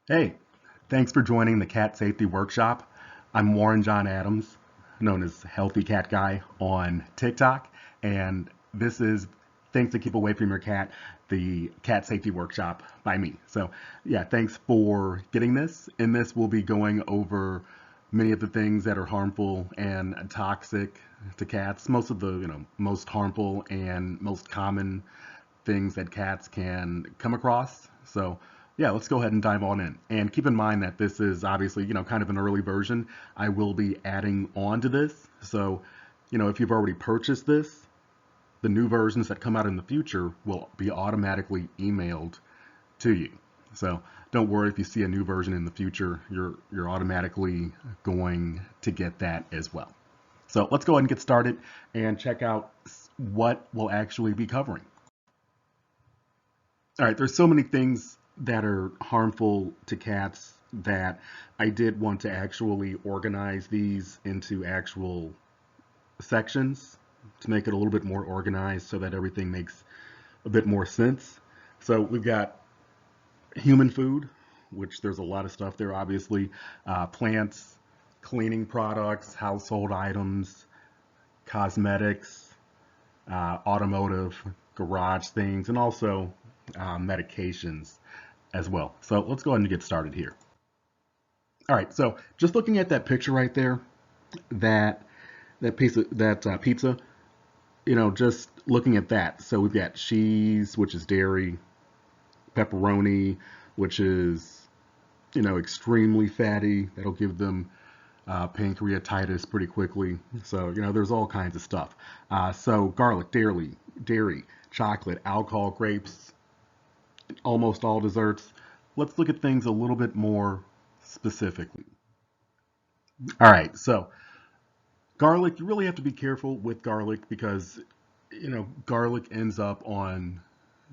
Hey, thanks for joining the Cat Safety Workshop. I'm Warren John Adams, known as Healthy Cat Guy on TikTok, and this is Things to Keep Away from Your Cat, the Cat Safety Workshop by me. So, yeah, thanks for getting this. In this, we'll be going over many of the things that are harmful and toxic to cats. Most of the, most harmful and most common things that cats can come across. So, yeah, let's go ahead and dive on in. And keep in mind that this is obviously, kind of an early version. I will be adding on to this. So, if you've already purchased this, the new versions that come out in the future will be automatically emailed to you. So don't worry if you see a new version in the future, you're automatically going to get that as well. So let's go ahead and get started and check out what we'll actually be covering. All right, there's so many things that are harmful to cats that I did want to actually organize these into actual sections to make it a little bit more organized so that everything makes a bit more sense. So we've got human food, which there's a lot of stuff there, obviously, plants, cleaning products, household items, cosmetics, automotive, garage things, and also medications as well. So let's go ahead and get started here. All right, so just looking at that picture right there, that pizza, just looking at that. So we've got cheese, which is dairy, pepperoni, which is extremely fatty. That'll give them pancreatitis pretty quickly. So there's all kinds of stuff. So garlic, dairy, chocolate, alcohol, grapes, almost all desserts. Let's look at things a little bit more specifically. All right, so garlic, you really have to be careful with garlic because, garlic ends up on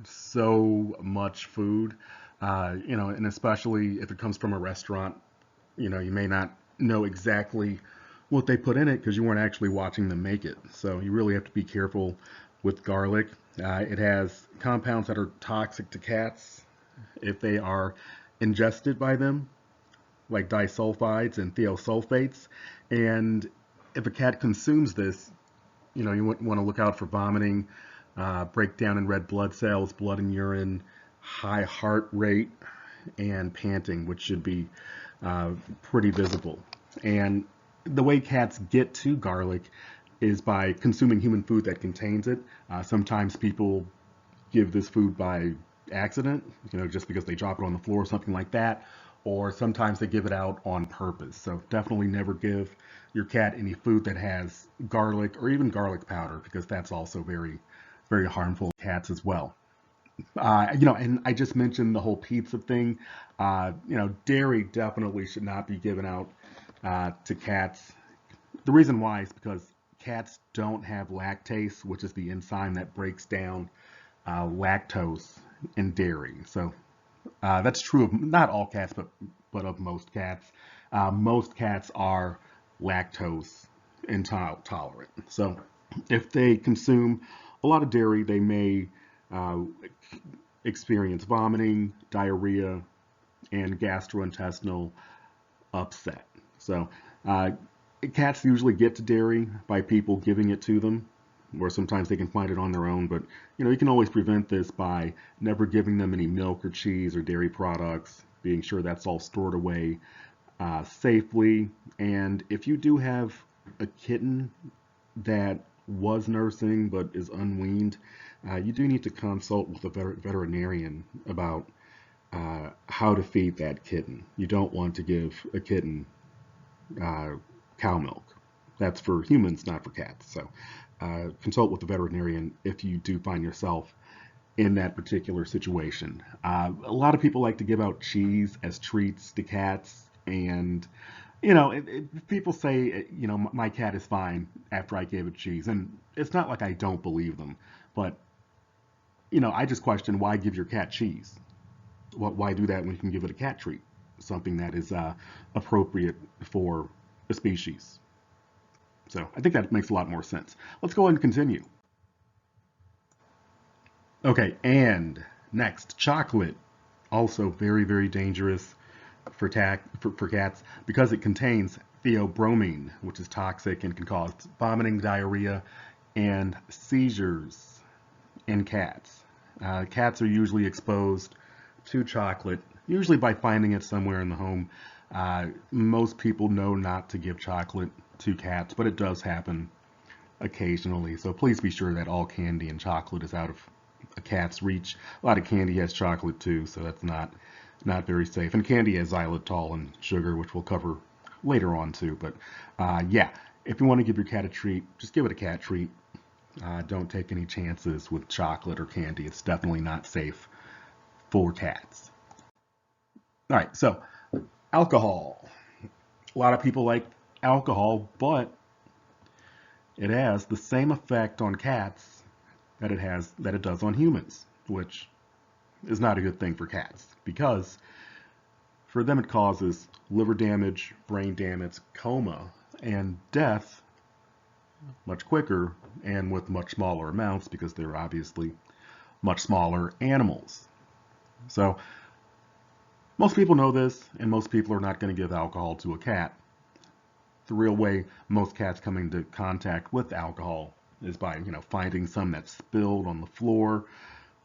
so much food, and especially if it comes from a restaurant, you may not know exactly what they put in it because you weren't actually watching them make it. So you really have to be careful with garlic. It has compounds that are toxic to cats if they are ingested by them, like disulfides and thiosulfates. And if a cat consumes this, you want to look out for vomiting, breakdown in red blood cells, blood and urine, high heart rate, and panting, which should be pretty visible. And the way cats get to garlic is by consuming human food that contains it. Sometimes people give this food by accident, just because they drop it on the floor or something like that. Or sometimes they give it out on purpose. So definitely never give your cat any food that has garlic or even garlic powder because that's also very, very harmful to cats as well. And I just mentioned the whole pizza thing. Dairy definitely should not be given out to cats. The reason why is because cats don't have lactase, which is the enzyme that breaks down lactose in dairy. So that's true of not all cats, but of most cats. Most cats are lactose intolerant. So if they consume a lot of dairy, they may uh, experience vomiting, diarrhea, and gastrointestinal upset. So uh, cats usually get to dairy by people giving it to them, or sometimes they can find it on their own. But you can always prevent this by never giving them any milk or cheese or dairy products, being sure that's all stored away safely. And if you do have a kitten that was nursing but is unweaned, you do need to consult with a veterinarian about how to feed that kitten. You don't want to give a kitten uh, cow milk. That's for humans, not for cats. So consult with the veterinarian if you do find yourself in that particular situation. A lot of people like to give out cheese as treats to cats, and people say, my cat is fine after I gave it cheese, and it's not like I don't believe them, but I just question why give your cat cheese? Why do that when you can give it a cat treat, something that is appropriate for the species? So I think that makes a lot more sense. Let's go ahead and continue. Okay, and next, chocolate. Also very, very dangerous. for cats because it contains theobromine, which is toxic and can cause vomiting, diarrhea, and seizures in cats. Cats are usually exposed to chocolate, usually by finding it somewhere in the home. Most people know not to give chocolate to cats, but it does happen occasionally. So please be sure that all candy and chocolate is out of a cat's reach. A lot of candy has chocolate too, so that's not very safe. And candy has xylitol and sugar, which we'll cover later on too. But yeah, if you want to give your cat a treat, just give it a cat treat. Don't take any chances with chocolate or candy. It's definitely not safe for cats. All right, so alcohol. A lot of people like alcohol, but it has the same effect on cats that it does on humans, which is not a good thing for cats because for them it causes liver damage, brain damage, coma, and death much quicker and with much smaller amounts because they're obviously much smaller animals. So most people know this, and most people are not going to give alcohol to a cat. The real way most cats come into contact with alcohol is by, finding some that's spilled on the floor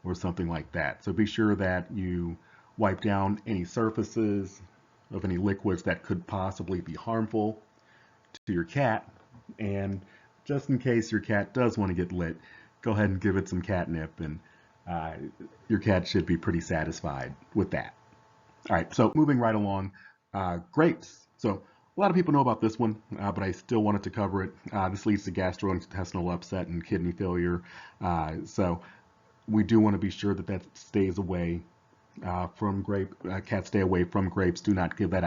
or something like that. So be sure that you wipe down any surfaces of any liquids that could possibly be harmful to your cat. And just in case your cat does want to get lit, go ahead and give it some catnip, and your cat should be pretty satisfied with that. All right, so moving right along, grapes. So a lot of people know about this one, but I still wanted to cover it. This leads to gastrointestinal upset and kidney failure. So we do want to be sure that that stays away from grape. Cats stay away from grapes. Do not give that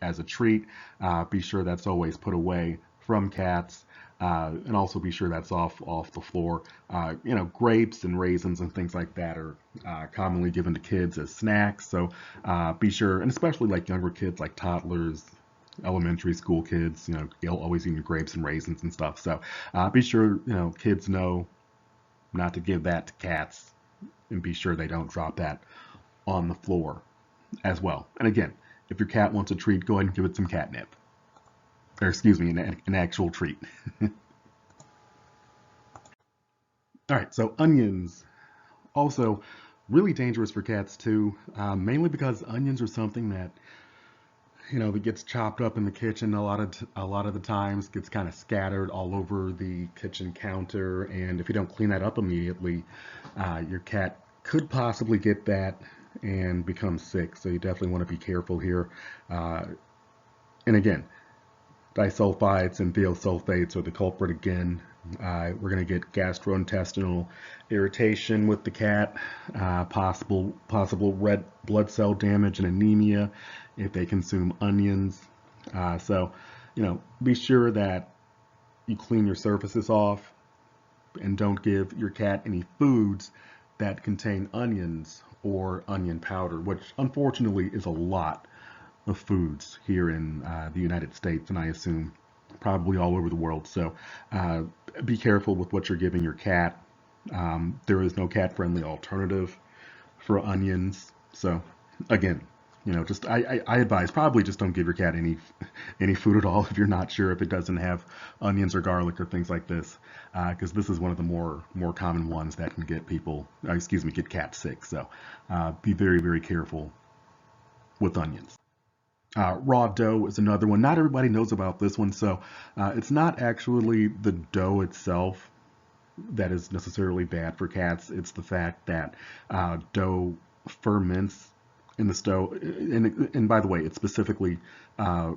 as a treat. Be sure that's always put away from cats. And also be sure that's off the floor. Grapes and raisins and things like that are commonly given to kids as snacks. So be sure, and especially like younger kids, like toddlers, elementary school kids, they'll always eat grapes and raisins and stuff. So be sure, kids know not to give that to cats, and be sure they don't drop that on the floor as well. And again, if your cat wants a treat, go ahead and give it some catnip. Or excuse me, an actual treat. All right, so onions. Also, really dangerous for cats too, mainly because onions are something that that gets chopped up in the kitchen a lot of the times, gets kind of scattered all over the kitchen counter, and if you don't clean that up immediately, your cat could possibly get that and become sick. So you definitely want to be careful here. And again, disulfides and thiosulfates are the culprit again. We're going to get gastrointestinal irritation with the cat, possible red blood cell damage and anemia if they consume onions. So, be sure that you clean your surfaces off and don't give your cat any foods that contain onions or onion powder, which unfortunately is a lot of foods here in the United States, and I assume probably all over the world. So be careful with what you're giving your cat. There is no cat-friendly alternative for onions. So again, just I advise probably just don't give your cat any food at all if you're not sure if it doesn't have onions or garlic or things like this, because this is one of the more common ones that can get get cats sick. So be very, very careful with onions. Raw dough is another one. Not everybody knows about this one, so it's not actually the dough itself that is necessarily bad for cats. It's the fact that dough ferments in the stove, and by the way, it's specifically raw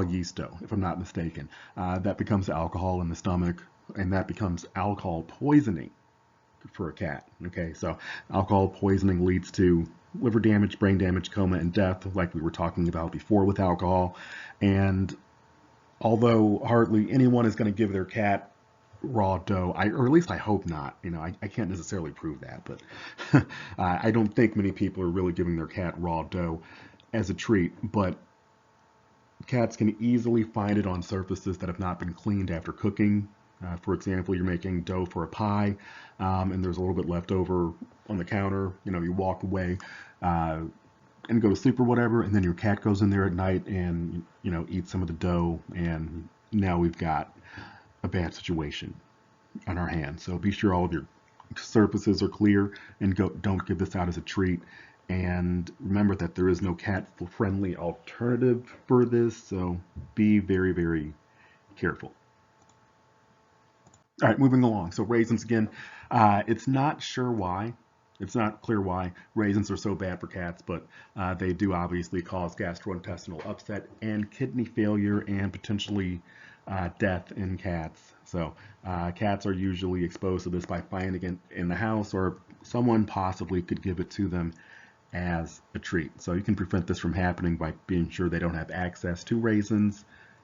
yeast dough, if I'm not mistaken. That becomes alcohol in the stomach, and that becomes alcohol poisoning for a cat. Okay, so alcohol poisoning leads to liver damage, brain damage, coma, and death, like we were talking about before with alcohol. And although hardly anyone is going to give their cat raw dough, or at least I hope not. I can't necessarily prove that, but I don't think many people are really giving their cat raw dough as a treat. But cats can easily find it on surfaces that have not been cleaned after cooking. For example, you're making dough for a pie, and there's a little bit left over on the counter. You walk away, and go to sleep or whatever, and then your cat goes in there at night and eats some of the dough, and now we've got a bad situation on our hands. So be sure all of your surfaces are clear, and don't give this out as a treat. And remember that there is no cat-friendly alternative for this, so be very, very careful. All right, moving along. So raisins again. It's not sure why. It's not clear why raisins are so bad for cats, but they do obviously cause gastrointestinal upset and kidney failure and potentially death in cats. So cats are usually exposed to this by finding it in the house, or someone possibly could give it to them as a treat. So you can prevent this from happening by being sure they don't have access to raisins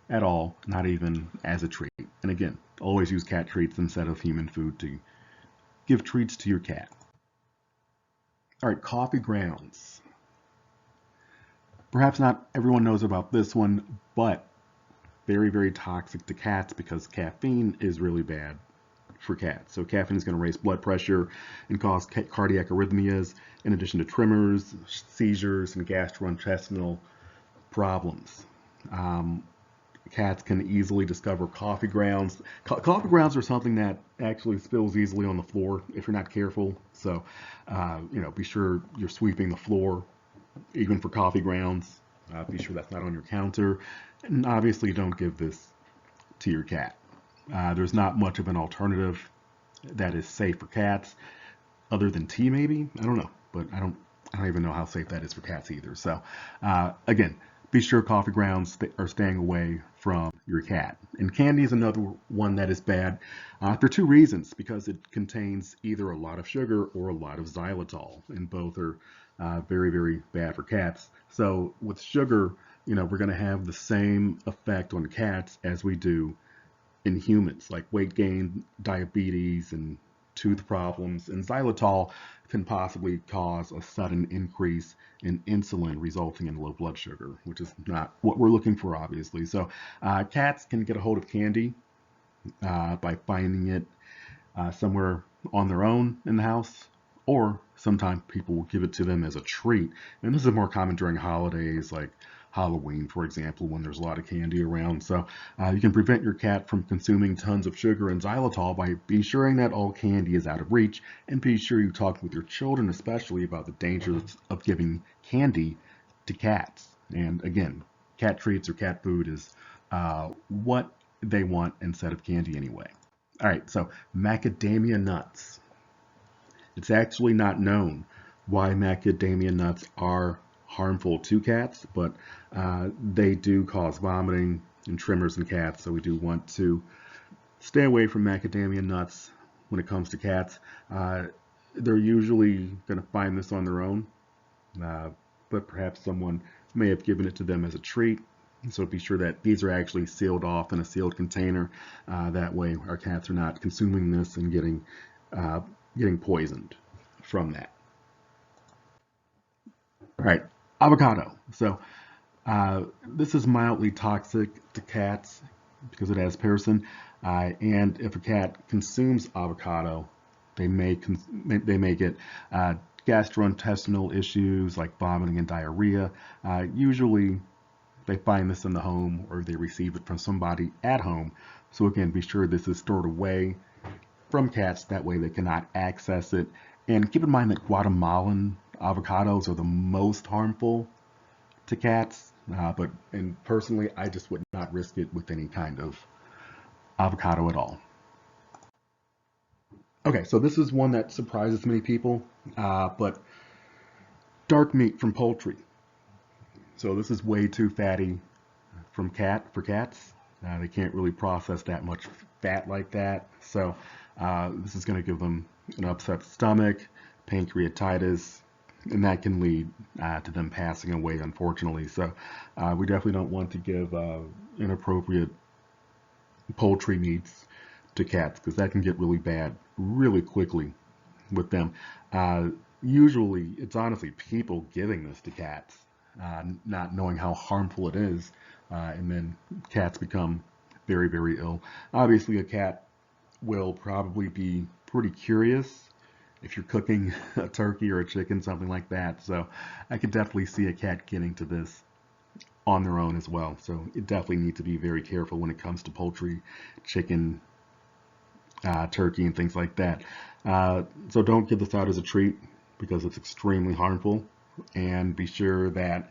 at all, not even as a treat. And again, always use cat treats instead of human food to give treats to your cat. All right, coffee grounds. Perhaps not everyone knows about this one, but very, very toxic to cats because caffeine is really bad for cats. So caffeine is going to raise blood pressure and cause cardiac arrhythmias, in addition to tremors, seizures, and gastrointestinal problems. Cats can easily discover coffee grounds. Coffee grounds are something that actually spills easily on the floor if you're not careful. So, be sure you're sweeping the floor, even for coffee grounds. Be sure that's not on your counter. And obviously, don't give this to your cat. There's not much of an alternative that is safe for cats, other than tea, maybe. I don't know, but I don't even know how safe that is for cats either. So, again, be sure coffee grounds are staying away from your cat. And candy is another one that is bad for two reasons, because it contains either a lot of sugar or a lot of xylitol, and both are very, very bad for cats. So with sugar, we're going to have the same effect on cats as we do in humans, like weight gain, diabetes, and tooth problems. And xylitol can possibly cause a sudden increase in insulin, resulting in low blood sugar, which is not what we're looking for, obviously. So cats can get a hold of candy by finding it somewhere on their own in the house, or sometimes people will give it to them as a treat. And this is more common during holidays like Halloween, for example, when there's a lot of candy around. So you can prevent your cat from consuming tons of sugar and xylitol by be ensuring that all candy is out of reach, and be sure you talk with your children especially about the dangers of giving candy to cats. And again, cat treats or cat food is what they want instead of candy anyway. All right, so macadamia nuts. It's actually not known why macadamia nuts are harmful to cats, but they do cause vomiting and tremors in cats, so we do want to stay away from macadamia nuts when it comes to cats. They're usually going to find this on their own, but perhaps someone may have given it to them as a treat. So be sure that these are actually sealed off in a sealed container. That way our cats are not consuming this and getting poisoned from that. All right, avocado. So this is mildly toxic to cats because it has parsin. And if a cat consumes avocado, they may get gastrointestinal issues like vomiting and diarrhea. Usually they find this in the home, or they receive it from somebody at home. So again, be sure this is stored away from cats. That way they cannot access it. And keep in mind that Guatemalan avocados are the most harmful to cats. And personally, I just would not risk it with any kind of avocado at all. Okay, so this is one that surprises many people, but dark meat from poultry. So this is way too fatty for cats. They can't really process that much fat like that. So this is going to give them an upset stomach, pancreatitis, and that can lead to them passing away, unfortunately. So we definitely don't want to give inappropriate poultry meats to cats, because that can get really bad really quickly with them. Usually, it's honestly people giving this to cats, not knowing how harmful it is, and then cats become very, very ill. Obviously, a cat will probably be pretty curious if you're cooking a turkey or a chicken, something like that. So I could definitely see a cat getting to this on their own as well. So you definitely need to be very careful when it comes to poultry, chicken, turkey, and things like that. So don't give this out as a treat because it's extremely harmful. And be sure that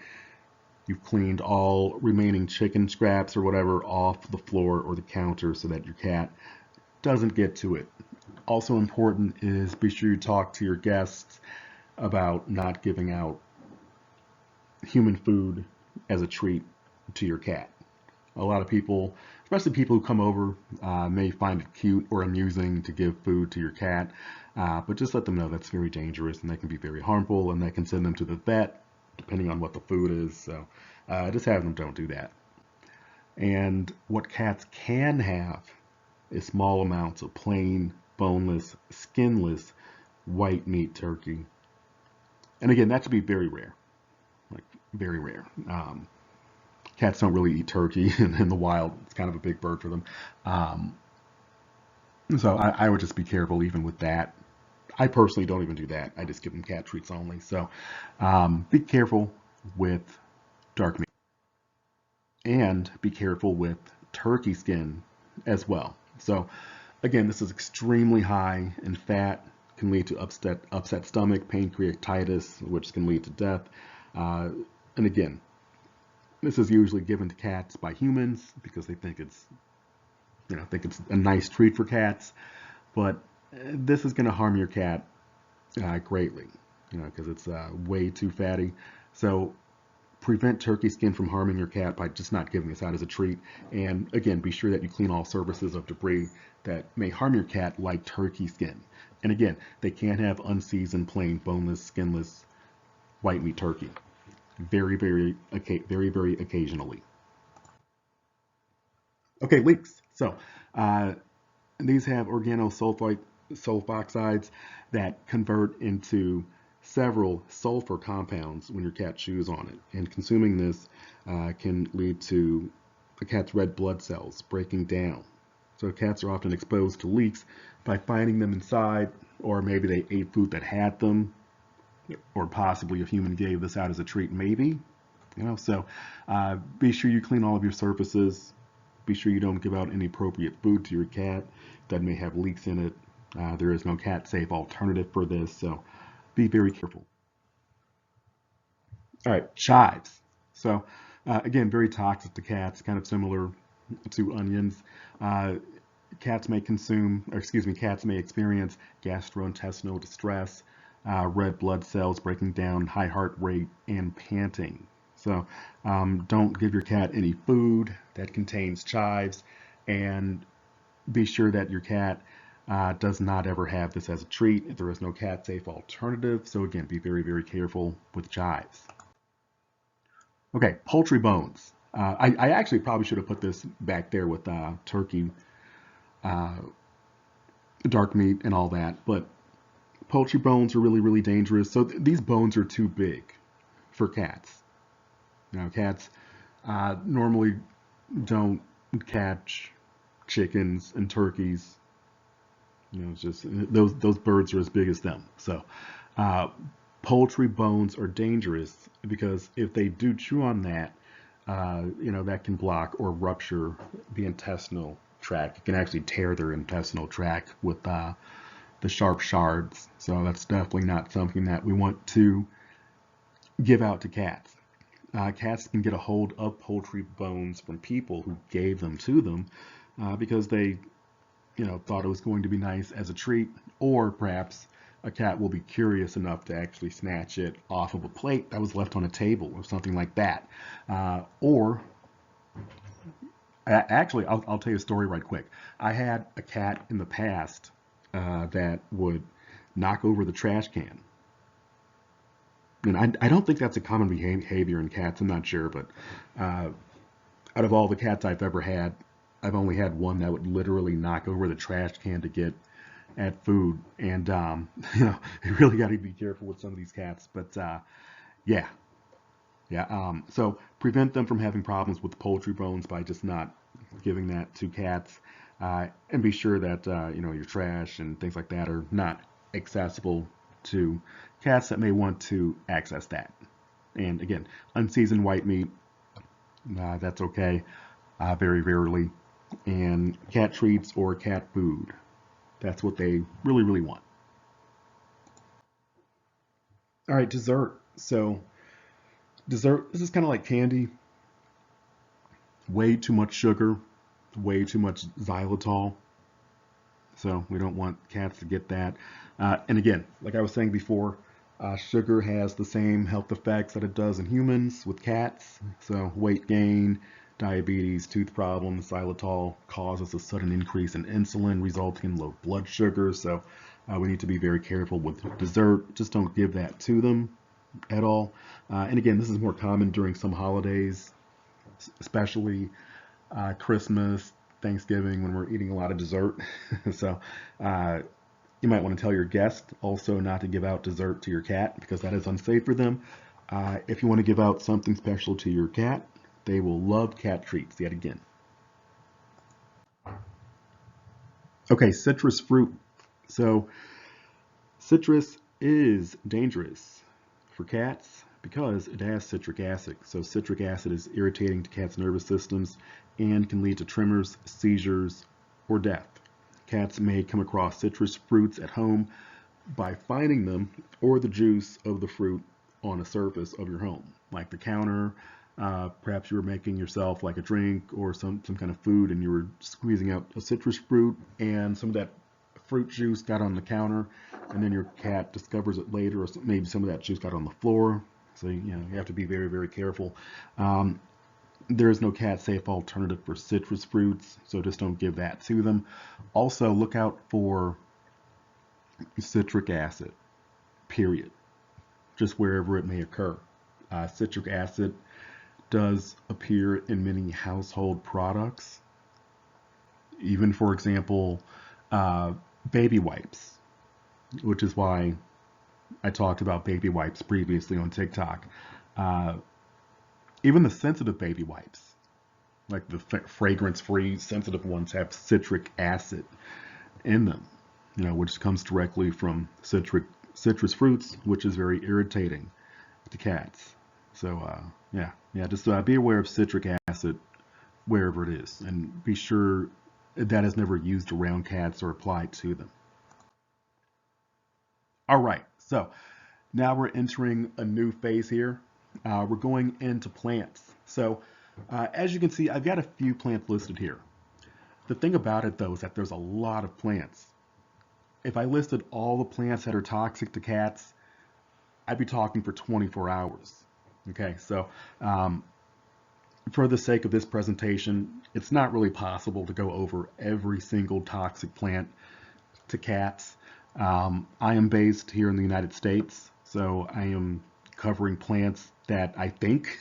you've cleaned all remaining chicken scraps or whatever off the floor or the counter so that your cat doesn't get to it. Also important is be sure you talk to your guests about not giving out human food as a treat to your cat. A lot of people, especially people who come over, may find it cute or amusing to give food to your cat, but just let them know that's very dangerous and that can be very harmful and that can send them to the vet, depending on what the food is. So just have them don't do that. And what cats can have is small amounts of plain, boneless, skinless, white meat turkey. And again, that should be very rare, like very rare. Cats don't really eat turkey in the wild. It's kind of a big bird for them. Um, so I would just be careful even with that. I personally don't even do that. I just give them cat treats only. So be careful with dark meat and be careful with turkey skin as well. So again, this is extremely high in fat, can lead to upset stomach, pancreatitis, which can lead to death. Uh, and again, this is usually given to cats by humans because they think it's, think it's a nice treat for cats. But this is going to harm your cat greatly, because it's way too fatty. So prevent turkey skin from harming your cat by just not giving this out as a treat. And again, be sure that you clean all surfaces of debris that may harm your cat, like turkey skin. And again, they can't have unseasoned, plain, boneless, skinless, white meat turkey. Very, very occasionally. Okay, leaks. So these have sulfoxides that convert into several sulfur compounds when your cat chews on it. And consuming this can lead to a cat's red blood cells breaking down. So cats are often exposed to leaks by finding them inside, or maybe they ate food that had them, or possibly a human gave this out as a treat, maybe. So be sure you clean all of your surfaces. Be sure you don't give out inappropriate food to your cat that may have leaks in it. There is no cat safe alternative for this, so be very careful. All right, chives. So again, very toxic to cats, kind of similar to onions. Uh, Cats may cats may experience gastrointestinal distress, red blood cells breaking down, high heart rate, and panting. So don't give your cat any food that contains chives, and be sure that your cat does not ever have this as a treat. There is no cat safe alternative. So again, be very careful with chives. Okay, poultry bones. I actually probably should have put this back there with turkey, uh, dark meat, and all that. But poultry bones are really dangerous. So these bones are too big for cats. Cats normally don't catch chickens and turkeys. It's just those birds are as big as them. So uh, poultry bones are dangerous because if they do chew on that, that can block or rupture the intestinal tract. It can actually tear their intestinal tract with the sharp shards. So that's definitely not something that we want to give out to cats. Cats can get a hold of poultry bones from people who gave them to them because they, thought it was going to be nice as a treat, or perhaps a cat will be curious enough to actually snatch it off of a plate that was left on a table or something like that. Or actually, I'll tell you a story right quick. I had a cat in the past that would knock over the trash can. And I don't think that's a common behavior in cats. I'm not sure, but uh, out of all the cats I've ever had, I've only had one that would literally knock over the trash can to get at food. And, you really got to be careful with some of these cats. But yeah, yeah. So prevent them from having problems with poultry bones by just not giving that to cats. And be sure that, your trash and things like that are not accessible to cats that may want to access that. And again, unseasoned white meat, that's okay, very rarely. And cat treats or cat food, that's what they really, really want. All right, dessert. So dessert, this is kind of like candy. Way too much sugar, way too much xylitol. So we don't want cats to get that. And again, like I was saying before, sugar has the same health effects that it does in humans with cats. So weight gain, diabetes, tooth problems, xylitol causes a sudden increase in insulin, resulting in low blood sugar. So we need to be very careful with dessert. Just don't give that to them at all. And again, this is more common during some holidays, especially Christmas, Thanksgiving, when we're eating a lot of dessert. So you might want to tell your guest also not to give out dessert to your cat because that is unsafe for them. If you want to give out something special to your cat, they will love cat treats yet again. Okay, citrus fruit. So citrus is dangerous for cats because it has citric acid. So citric acid is irritating to cats' nervous systems and can lead to tremors, seizures, or death. Cats may come across citrus fruits at home by finding them or the juice of the fruit on a surface of your home, like the counter. Perhaps you were making yourself like a drink or some kind of food and you were squeezing out a citrus fruit and some of that fruit juice got on the counter and then your cat discovers it later, or maybe some of that juice got on the floor. So you have to be very, very careful. There is no cat safe alternative for citrus fruits, so just don't give that to them. Also, look out for citric acid, period, just wherever it may occur. Citric acid does appear in many household products, even, for example, baby wipes, which is why I talked about baby wipes previously on TikTok. Even the sensitive baby wipes, like the fragrance-free sensitive ones, have citric acid in them, which comes directly from citrus fruits, which is very irritating to cats. So just be aware of citric acid wherever it is, and be sure that is never used around cats or applied to them. All right, so now we're entering a new phase here. We're going into plants. So as you can see, I've got a few plants listed here. The thing about it, though, is that there's a lot of plants. If I listed all the plants that are toxic to cats, I'd be talking for 24 hours. Okay, so for the sake of this presentation, it's not really possible to go over every single toxic plant to cats. I am based here in the United States, so I am covering plants that I think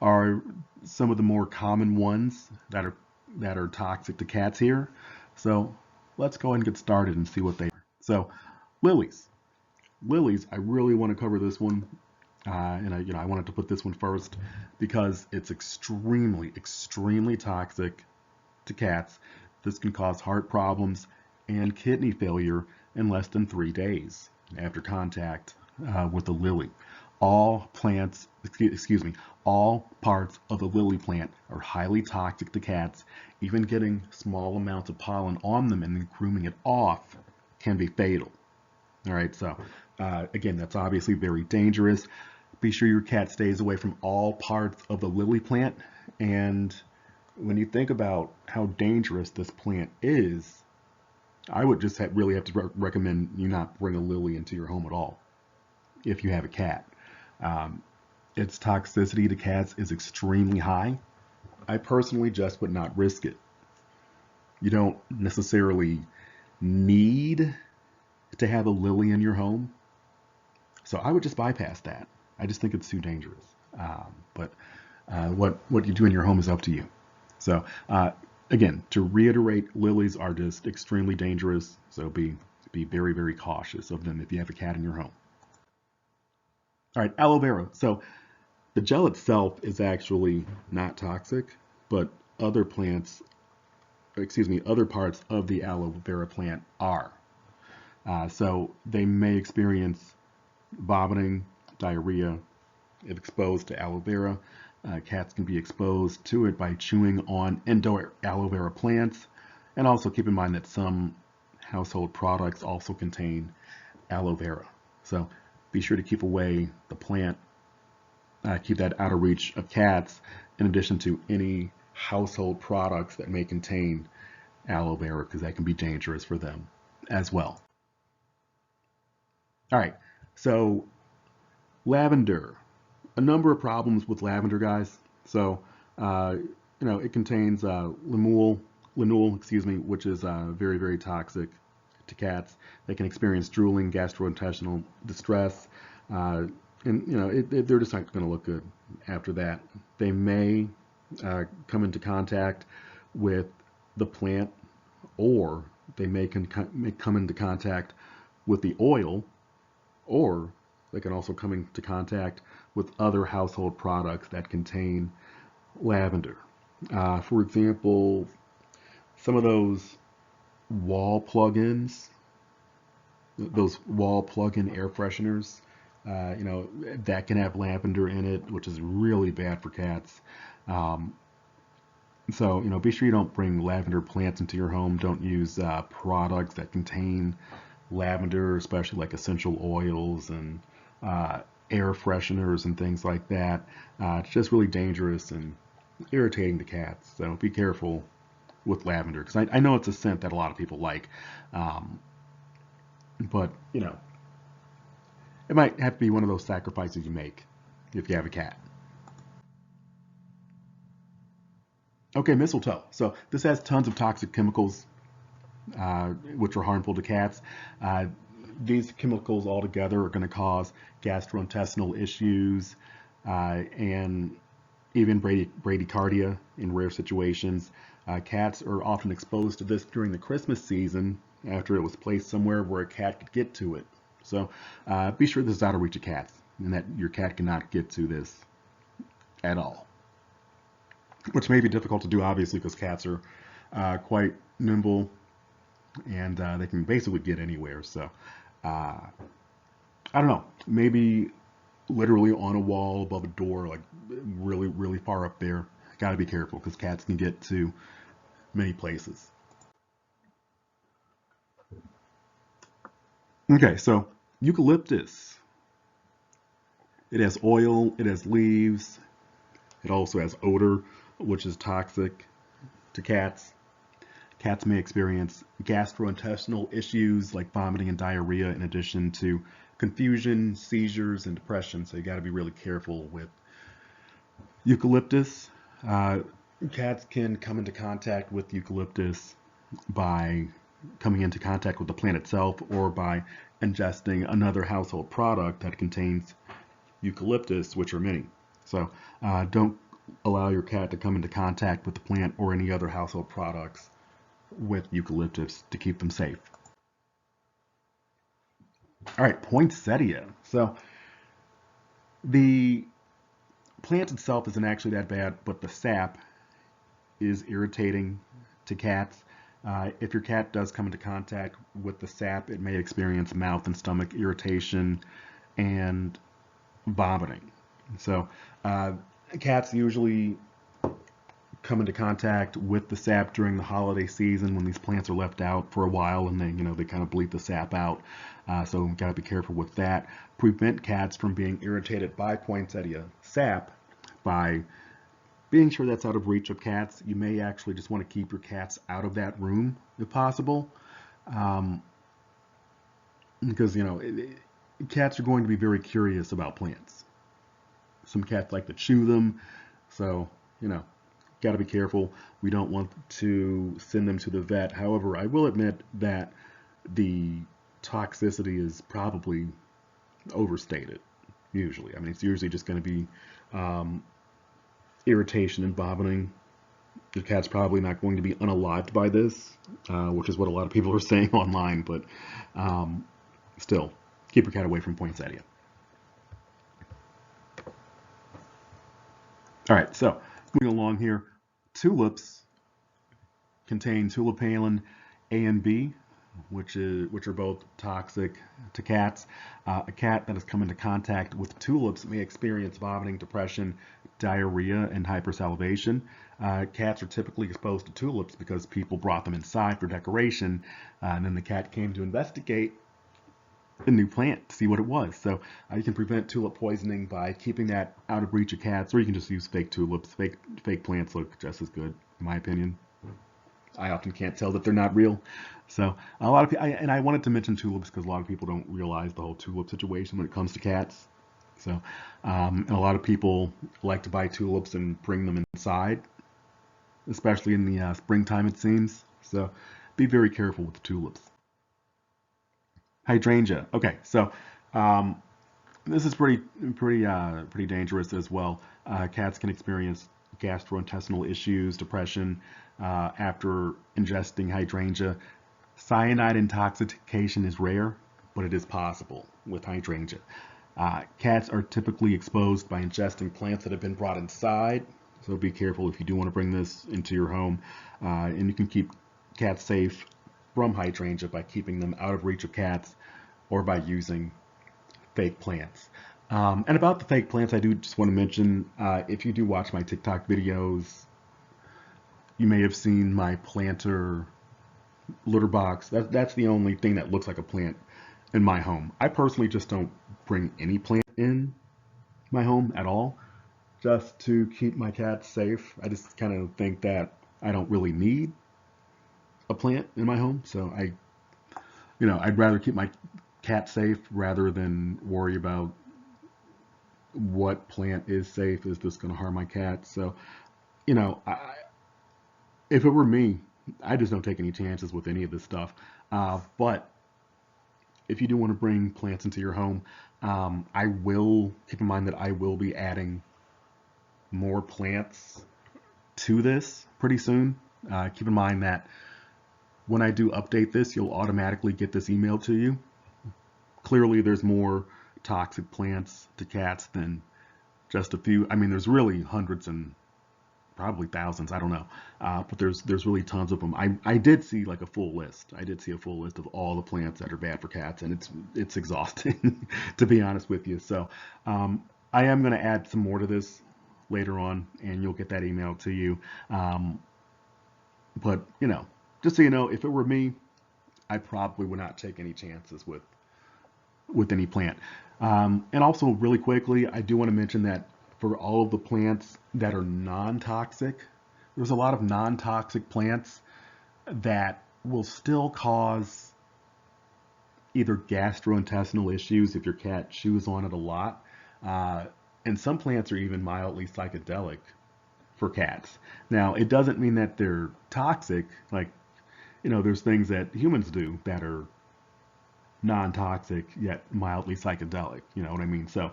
are some of the more common ones that are toxic to cats here. So let's go ahead and get started and see what they are. So lilies. Lilies, I really want to cover this one. And I wanted to put this one first because it's extremely, extremely toxic to cats. This can cause heart problems and kidney failure in less than 3 days after contact with the lily. All plants, all parts of the lily plant are highly toxic to cats. Even getting small amounts of pollen on them and then grooming it off can be fatal. All right, so again, that's obviously very dangerous. Be sure your cat stays away from all parts of the lily plant. And when you think about how dangerous this plant is, I would just really have to recommend you not bring a lily into your home at all if you have a cat. Its toxicity to cats is extremely high. I personally just would not risk it. You don't necessarily need to have a lily in your home, so I would just bypass that. I just think it's too dangerous. But what you do in your home is up to you. So again, to reiterate, lilies are just extremely dangerous. So be very, very cautious of them if you have a cat in your home. All right, aloe vera. So the gel itself is actually not toxic, but other parts of the aloe vera plant are. So they may experience vomiting, diarrhea, if exposed to aloe vera. Cats can be exposed to it by chewing on indoor aloe vera plants. And also keep in mind that some household products also contain aloe vera. So be sure to keep away the plant, keep that out of reach of cats, in addition to any household products that may contain aloe vera, because that can be dangerous for them as well. All right, so lavender. A number of problems with lavender, guys. So, it contains linalool, excuse me, which is very, very toxic to cats. They can experience drooling, gastrointestinal distress, and they're just not going to look good after that. They may come into contact with the plant, or they may come into contact with the oil, or they can also come into contact with other household products that contain lavender. For example, some of those wall plugins, those wall plug-in air fresheners, that can have lavender in it, which is really bad for cats. Um, so, be sure you don't bring lavender plants into your home. Don't use products that contain lavender, especially like essential oils and uh, air fresheners and things like that. It's just really dangerous and irritating to cats. So be careful with lavender, because I know it's a scent that a lot of people like, um, but it might have to be one of those sacrifices you make if you have a cat. Okay, mistletoe. So this has tons of toxic chemicals, which are harmful to cats. Uh, these chemicals altogether are going to cause gastrointestinal issues and even bradycardia in rare situations. Cats are often exposed to this during the Christmas season after it was placed somewhere where a cat could get to it. So be sure this is out of reach of cats and that your cat cannot get to this at all, which may be difficult to do, obviously, because cats are quite nimble and they can basically get anywhere. So uh, I don't know, maybe literally on a wall above a door, like really, really far up there. Got to be careful because cats can get to many places. Okay, so eucalyptus. It has oil, it has leaves, it also has odor, which is toxic to cats. Cats may experience gastrointestinal issues like vomiting and diarrhea, in addition to confusion, seizures, and depression. So you got to be really careful with eucalyptus. Uh, Cats can come into contact with eucalyptus by coming into contact with the plant itself or by ingesting another household product that contains eucalyptus, which are many. So don't allow your cat to come into contact with the plant or any other household products with eucalyptus to keep them safe. All right, poinsettia. So the plant itself isn't actually that bad, but the sap is irritating to cats. If your cat does come into contact with the sap, it may experience mouth and stomach irritation and vomiting. So, uh, cats usually come into contact with the sap during the holiday season when these plants are left out for a while and they kind of bleed the sap out. So we've got to be careful with that. Prevent cats from being irritated by poinsettia sap by being sure that's out of reach of cats. You may actually just want to keep your cats out of that room if possible, um, because cats are going to be very curious about plants. Some cats like to chew them, so you know, got to be careful. We don't want to send them to the vet. However, I will admit that the toxicity is probably overstated. Usually, I mean, it's usually just going to be um, irritation and vomiting. The cat's probably not going to be unalived by this, which is what a lot of people are saying online. But um, still, keep your cat away from poinsettia. All right, so moving along here, tulips contain tulipalin A and B, which are both toxic to cats. A cat that has come into contact with tulips may experience vomiting, depression, diarrhea, and hypersalivation. Cats are typically exposed to tulips because people brought them inside for decoration, and then the cat came to investigate a new plant to see what it was. So you can prevent tulip poisoning by keeping that out of reach of cats, or you can just use fake tulips. Fake plants look just as good, in my opinion. I often can't tell that they're not real. So a lot of people, and I wanted to mention tulips because a lot of people don't realize the whole tulip situation when it comes to cats. So, and a lot of people like to buy tulips and bring them inside, especially in the springtime, it seems. So be very careful with the tulips. Hydrangea. Okay, so um, this is pretty dangerous as well. Cats can experience gastrointestinal issues, depression after ingesting hydrangea. Cyanide intoxication is rare, but it is possible with hydrangea. Cats are typically exposed by ingesting plants that have been brought inside, so be careful if you do want to bring this into your home. And you can keep cats safe from hydrangea by keeping them out of reach of cats or by using fake plants. And about the fake plants, I do just want to mention, if you do watch my TikTok videos, you may have seen my planter litter box. That's the only thing that looks like a plant in my home. I personally just don't bring any plant in my home at all, just to keep my cats safe. I just kind of think that I don't really need a plant in my home, so I'd rather keep my cat safe rather than worry about what plant is safe. Is this going to harm my cat? So, if it were me, I just don't take any chances with any of this stuff. But if you do want to bring plants into your home, I will keep in mind that I will be adding more plants to this pretty soon. Keep in mind that when I do update this, you'll automatically get this email to you. Clearly, there's more toxic plants to cats than just a few. I mean, there's really hundreds and probably thousands. I don't know, but there's really tons of them. I did see like a full list. I did see a full list of all the plants that are bad for cats, and it's exhausting to be honest with you. So I am going to add some more to this later on, and you'll get that email to you. But just so you know, if it were me, I probably would not take any chances with any plant. And also, really quickly, I do want to mention that for all of the plants that are non-toxic, there's a lot of non-toxic plants that will still cause either gastrointestinal issues if your cat chews on it a lot. And some plants are even mildly psychedelic for cats. Now, it doesn't mean that they're toxic. Like, there's things that humans do that are non-toxic yet mildly psychedelic. You know what I mean? So,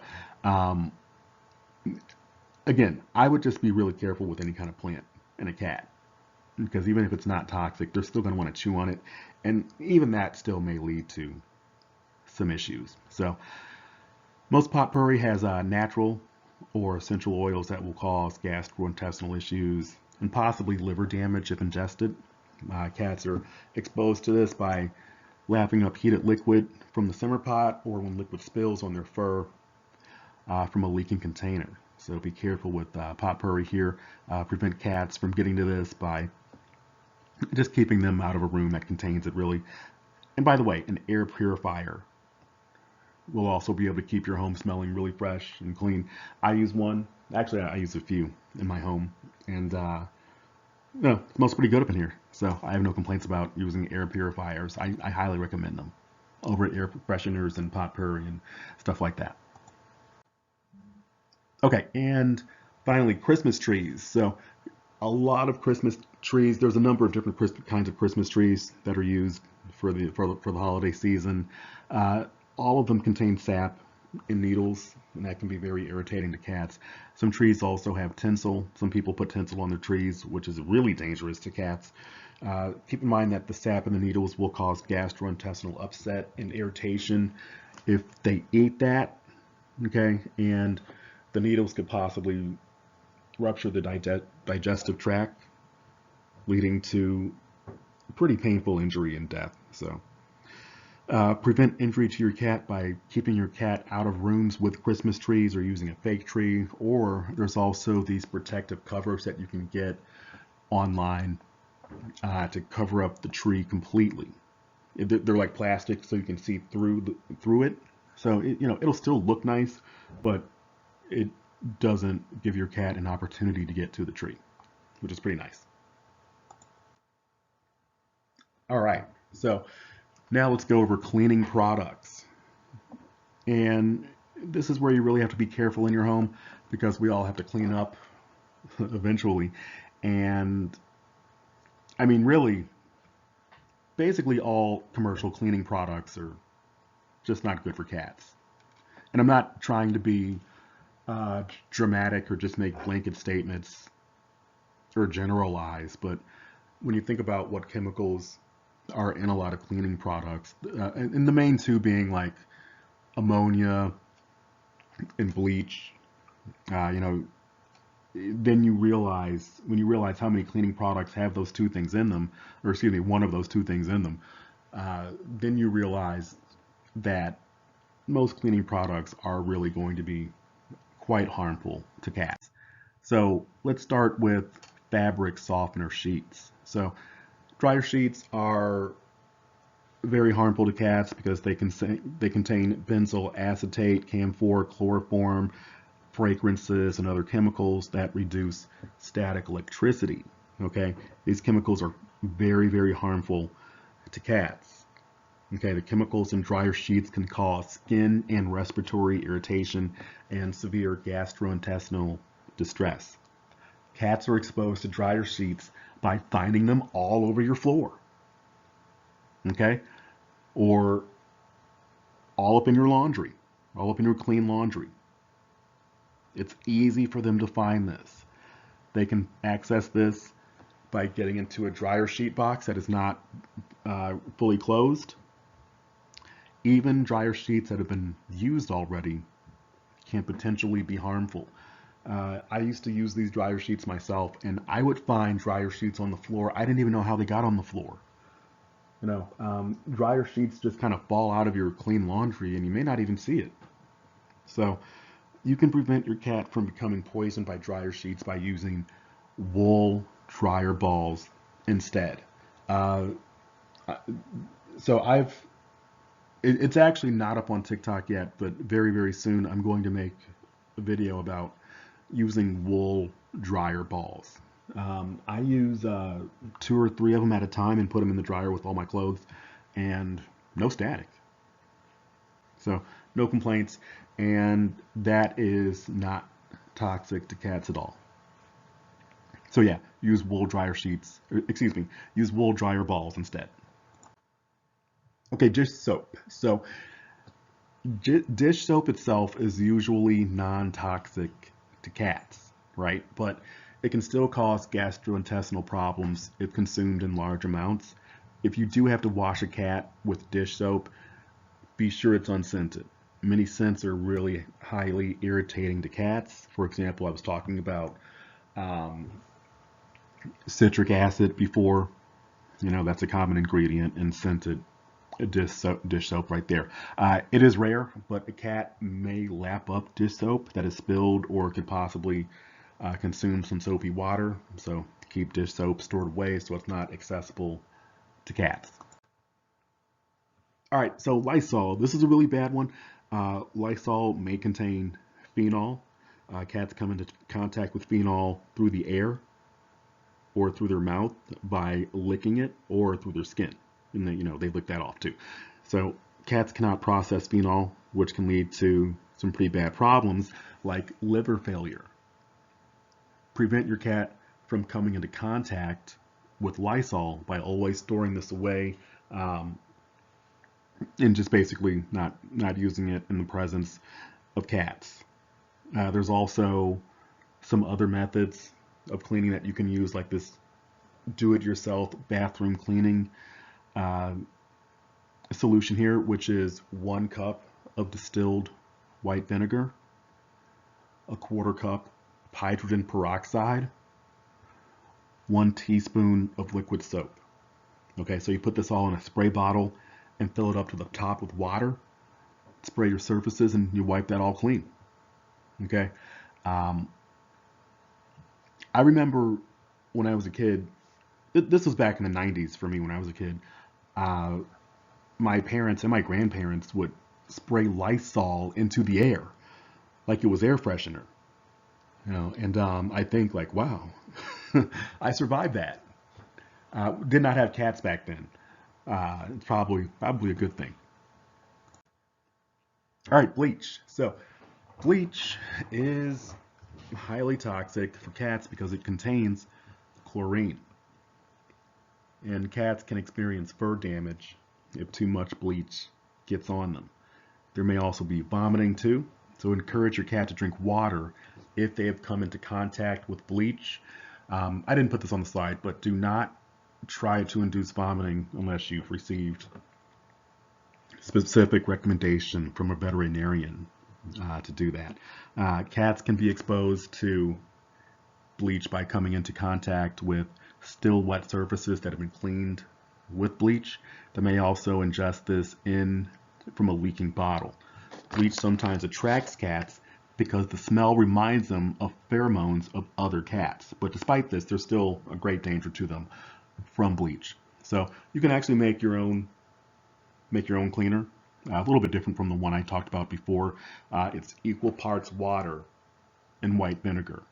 again, I would just be really careful with any kind of plant in a cat, because even if it's not toxic, they're still going to want to chew on it, and even that still may lead to some issues. So, most potpourri has natural or essential oils that will cause gastrointestinal issues and possibly liver damage if ingested. Cats are exposed to this by lapping up heated liquid from the simmer pot, or when liquid spills on their fur from a leaking container. So be careful with potpourri here. Prevent cats from getting to this by just keeping them out of a room that contains it, really. And by the way, an air purifier will also be able to keep your home smelling really fresh and clean. I use one. Actually, I use a few in my home, and it smells pretty good up in here. So I have no complaints about using air purifiers. I highly recommend them over air fresheners and potpourri and stuff like that. Okay, and finally, Christmas trees. So a lot of Christmas trees. There's a number of different kinds of Christmas trees that are used for the holiday season. All of them contain sap and needles, and that can be very irritating to cats. Some trees also have tinsel. Some people put tinsel on their trees, which is really dangerous to cats. Keep in mind that the sap and the needles will cause gastrointestinal upset and irritation if they eat that. Okay, and the needles could possibly rupture the digestive tract, leading to pretty painful injury and death. So Prevent injury to your cat by keeping your cat out of rooms with Christmas trees or using a fake tree. Or there's also these protective covers that you can get online to cover up the tree completely. They're like plastic, so you can see through it. So it'll still look nice, but it doesn't give your cat an opportunity to get to the tree, which is pretty nice. All right, so now let's go over cleaning products. And this is where you really have to be careful in your home because we all have to clean up eventually. And I mean, really, basically all commercial cleaning products are just not good for cats. And I'm not trying to be dramatic or just make blanket statements or generalize, but when you think about what chemicals are in a lot of cleaning products, and the main two being like ammonia and bleach, you know, then you realize when you realize how many cleaning products have those two things in them, or excuse me, one of those two things in them, then you realize that most cleaning products are really going to be quite harmful to cats. So let's start with fabric softener sheets. So dryer sheets are very harmful to cats because they contain benzyl acetate, camphor, chloroform, fragrances, and other chemicals that reduce static electricity. Okay, these chemicals are very, very harmful to cats. Okay, the chemicals in dryer sheets can cause skin and respiratory irritation and severe gastrointestinal distress. Cats are exposed to dryer sheets by finding them all over your floor. Okay, or all up in your laundry, all up in your clean laundry. It's easy for them to find this. They can access this by getting into a dryer sheet box that is not fully closed. Even dryer sheets that have been used already can potentially be harmful. I used to use these dryer sheets myself, and I would find dryer sheets on the floor. I didn't even know how they got on the floor. Dryer sheets just kind of fall out of your clean laundry, and you may not even see it. So you can prevent your cat from becoming poisoned by dryer sheets by using wool dryer balls instead. Uh, so it's actually not up on TikTok yet, but very, very soon I'm going to make a video about using wool dryer balls. I use 2 or 3 of them at a time and put them in the dryer with all my clothes, and no static. So no complaints, and that is not toxic to cats at all. So yeah, use wool dryer sheets, excuse me, use wool dryer balls instead. Okay, dish soap. So dish soap itself is usually non-toxic to cats, right? But it can still cause gastrointestinal problems if consumed in large amounts. If you do have to wash a cat with dish soap, be sure it's unscented. Many scents are really highly irritating to cats. For example, I was talking about um, citric acid before. That's a common ingredient in scented dish soap right there. It is rare, but a cat may lap up dish soap that is spilled or could possibly consume some soapy water. So keep dish soap stored away so it's not accessible to cats. All right, so Lysol. This is a really bad one. Lysol may contain phenol. Cats come into contact with phenol through the air or through their mouth by licking it or through their skin. And they lick that off too. So cats cannot process phenol, which can lead to some pretty bad problems like liver failure. Prevent your cat from coming into contact with Lysol by always storing this away and just basically not using it in the presence of cats. There's also some other methods of cleaning that you can use, like this do-it-yourself bathroom cleaning solution here, which is 1 cup of distilled white vinegar, a 1/4 cup of hydrogen peroxide, 1 teaspoon of liquid soap. Okay, so you put this all in a spray bottle and fill it up to the top with water, spray your surfaces, and you wipe that all clean. Okay. Um, I remember when I was a kid, this was back in the 90s for me when I was a kid. Uh, my parents and my grandparents would spray Lysol into the air like it was air freshener, and I think like, wow, I survived that. Did not have cats back then. It's probably a good thing. All right, bleach. So bleach is highly toxic for cats because it contains chlorine, and cats can experience fur damage if too much bleach gets on them. There may also be vomiting too, so encourage your cat to drink water if they have come into contact with bleach. I didn't put this on the slide, but do not try to induce vomiting unless you've received specific recommendation from a veterinarian to do that. Cats can be exposed to bleach by coming into contact with still wet surfaces that have been cleaned with bleach. They may also ingest this in from a leaking bottle. Bleach sometimes attracts cats because the smell reminds them of pheromones of other cats. But despite this, there's still a great danger to them from bleach. So you can actually make your own cleaner. A little bit different from the one I talked about before. It's equal parts water and white vinegar.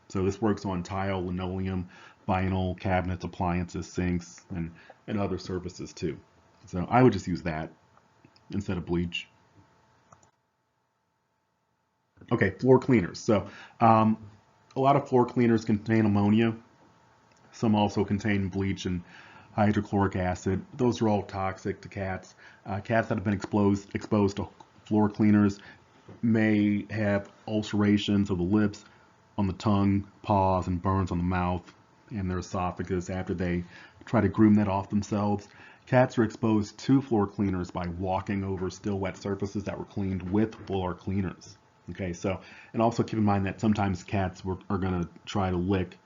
So this works on tile, linoleum, vinyl, cabinets, appliances, sinks, and other surfaces too. So I would just use that instead of bleach. Okay, floor cleaners. So a lot of floor cleaners contain ammonia. Some also contain bleach and hydrochloric acid. Those are all toxic to cats. Cats that have been exposed to floor cleaners may have ulcerations of the lips, on the tongue, paws, and burns on the mouth and their esophagus after they try to groom that off themselves. Cats are exposed to floor cleaners by walking over still wet surfaces that were cleaned with floor cleaners. Okay, so, and also keep in mind that sometimes cats are going to try to lick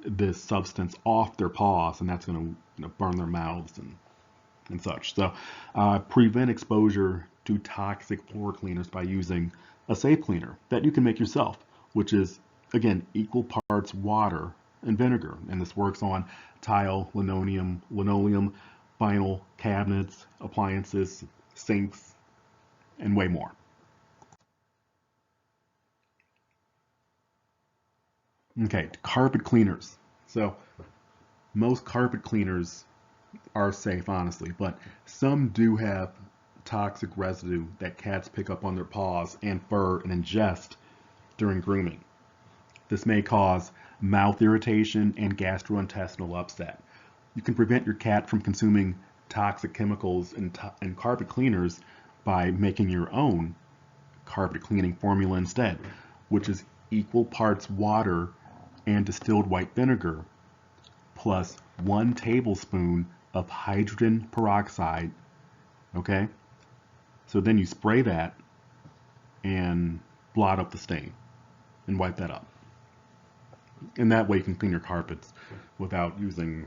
this substance off their paws, and that's going to burn their mouths and such. So prevent exposure to toxic floor cleaners by using a safe cleaner that you can make yourself, which is, again, equal parts water and vinegar. And this works on tile, linoleum, vinyl, cabinets, appliances, sinks, and way more. Okay, carpet cleaners. So most carpet cleaners are safe, honestly, but some do have toxic residue that cats pick up on their paws and fur and ingest during grooming. This may cause mouth irritation and gastrointestinal upset. You can prevent your cat from consuming toxic chemicals in carpet cleaners by making your own carpet cleaning formula instead, which is equal parts water and distilled white vinegar plus 1 tablespoon of hydrogen peroxide. Okay? So then you spray that and blot up the stain and wipe that up. And that way you can clean your carpets without using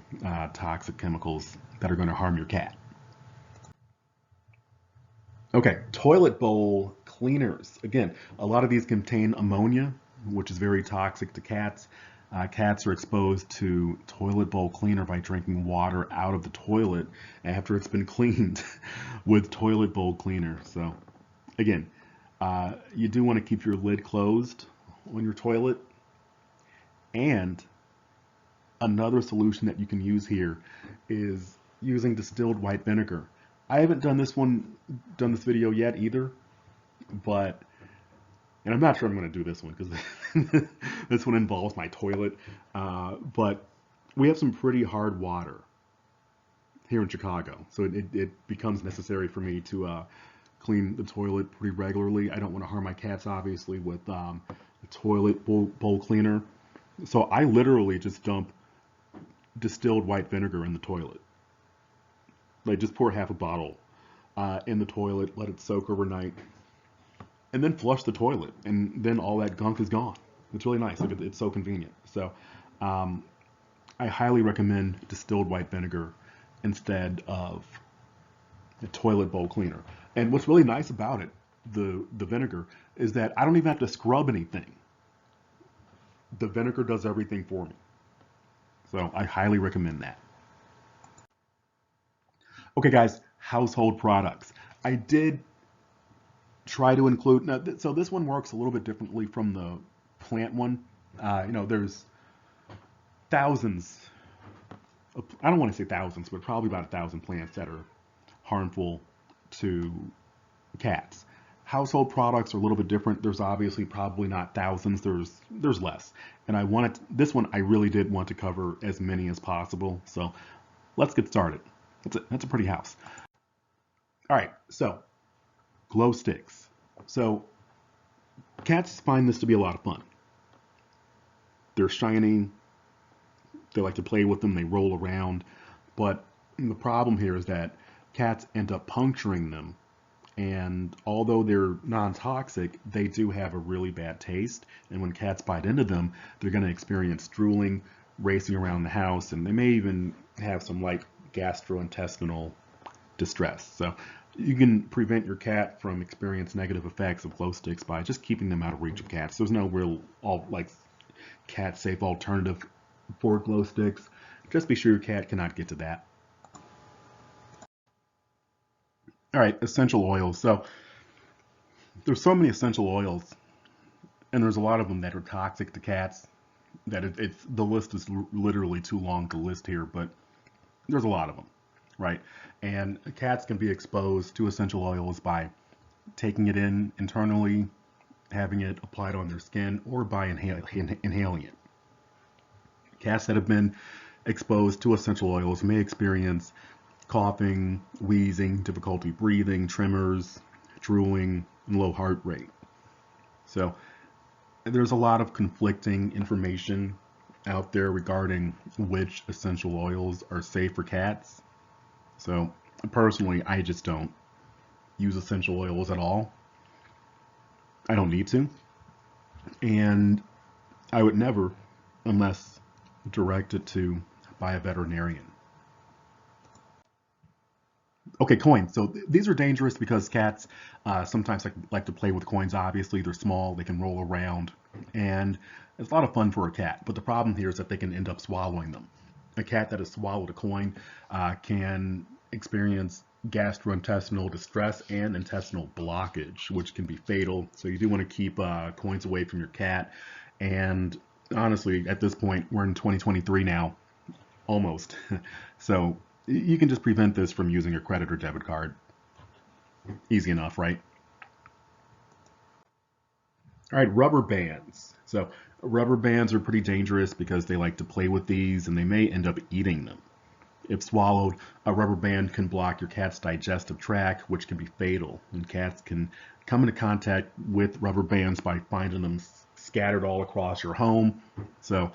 toxic chemicals that are going to harm your cat. Okay, toilet bowl cleaners. Again, a lot of these contain ammonia, which is very toxic to cats. Cats are exposed to toilet bowl cleaner by drinking water out of the toilet after it's been cleaned with toilet bowl cleaner. So again, you do want to keep your lid closed on your toilet. And another solution that you can use here is using distilled white vinegar. I haven't done this video yet either, but, and I'm not sure I'm going to do this one because this one involves my toilet, but we have some pretty hard water here in Chicago, so it becomes necessary for me to clean the toilet pretty regularly. I don't want to harm my cats, obviously, with the toilet bowl cleaner. So I literally just dump distilled white vinegar in the toilet. Like just pour half a bottle in the toilet, let it soak overnight, and then flush the toilet, and then all that gunk is gone. It's really nice. It's so convenient. So I highly recommend distilled white vinegar instead of a toilet bowl cleaner. And what's really nice about it, the vinegar, is that I don't even have to scrub anything. The vinegar does everything for me. So I highly recommend that. Okay, guys, household products. I did try to include, now, so this one works a little bit differently from the plant one. There's thousands, I don't want to say thousands, but probably about 1,000 plants that are harmful to cats. Household products are a little bit different. There's obviously probably not thousands. There's less. And I wanted this one. I really did want to cover as many as possible. So let's get started. That's a pretty house. All right. So glow sticks. So cats find this to be a lot of fun. They're shiny. They like to play with them. They roll around. But the problem here is that cats end up puncturing them, and although they're non-toxic, they do have a really bad taste. And when cats bite into them, they're going to experience drooling, racing around the house, and they may even have some light gastrointestinal distress. So you can prevent your cat from experiencing negative effects of glow sticks by just keeping them out of reach of cats. There's no real cat safe alternative for glow sticks. Just be sure your cat cannot get to that. All right, essential oils. So there's so many essential oils, and there's a lot of them that are toxic to cats that it's the list is literally too long to list here, but there's a lot of them, right? And cats can be exposed to essential oils by taking it in internally, having it applied on their skin, or by inhaling it. Cats that have been exposed to essential oils may experience coughing, wheezing, difficulty breathing, tremors, drooling, and low heart rate. So there's a lot of conflicting information out there regarding which essential oils are safe for cats. So personally, I just don't use essential oils at all. I don't need to. And I would never, unless directed to by a veterinarian. Okay, coins. So these are dangerous because cats sometimes like to play with coins. Obviously, they're small, they can roll around, and it's a lot of fun for a cat. But the problem here is that they can end up swallowing them. A cat that has swallowed a coin can experience gastrointestinal distress and intestinal blockage, which can be fatal. So you do want to keep coins away from your cat. And honestly, at this point, we're in 2023 now, almost. So you can just prevent this from using your credit or debit card. Easy enough, right? All right, rubber bands. So rubber bands are pretty dangerous because they like to play with these and they may end up eating them. If swallowed, a rubber band can block your cat's digestive tract, which can be fatal. And cats can come into contact with rubber bands by finding them scattered all across your home. So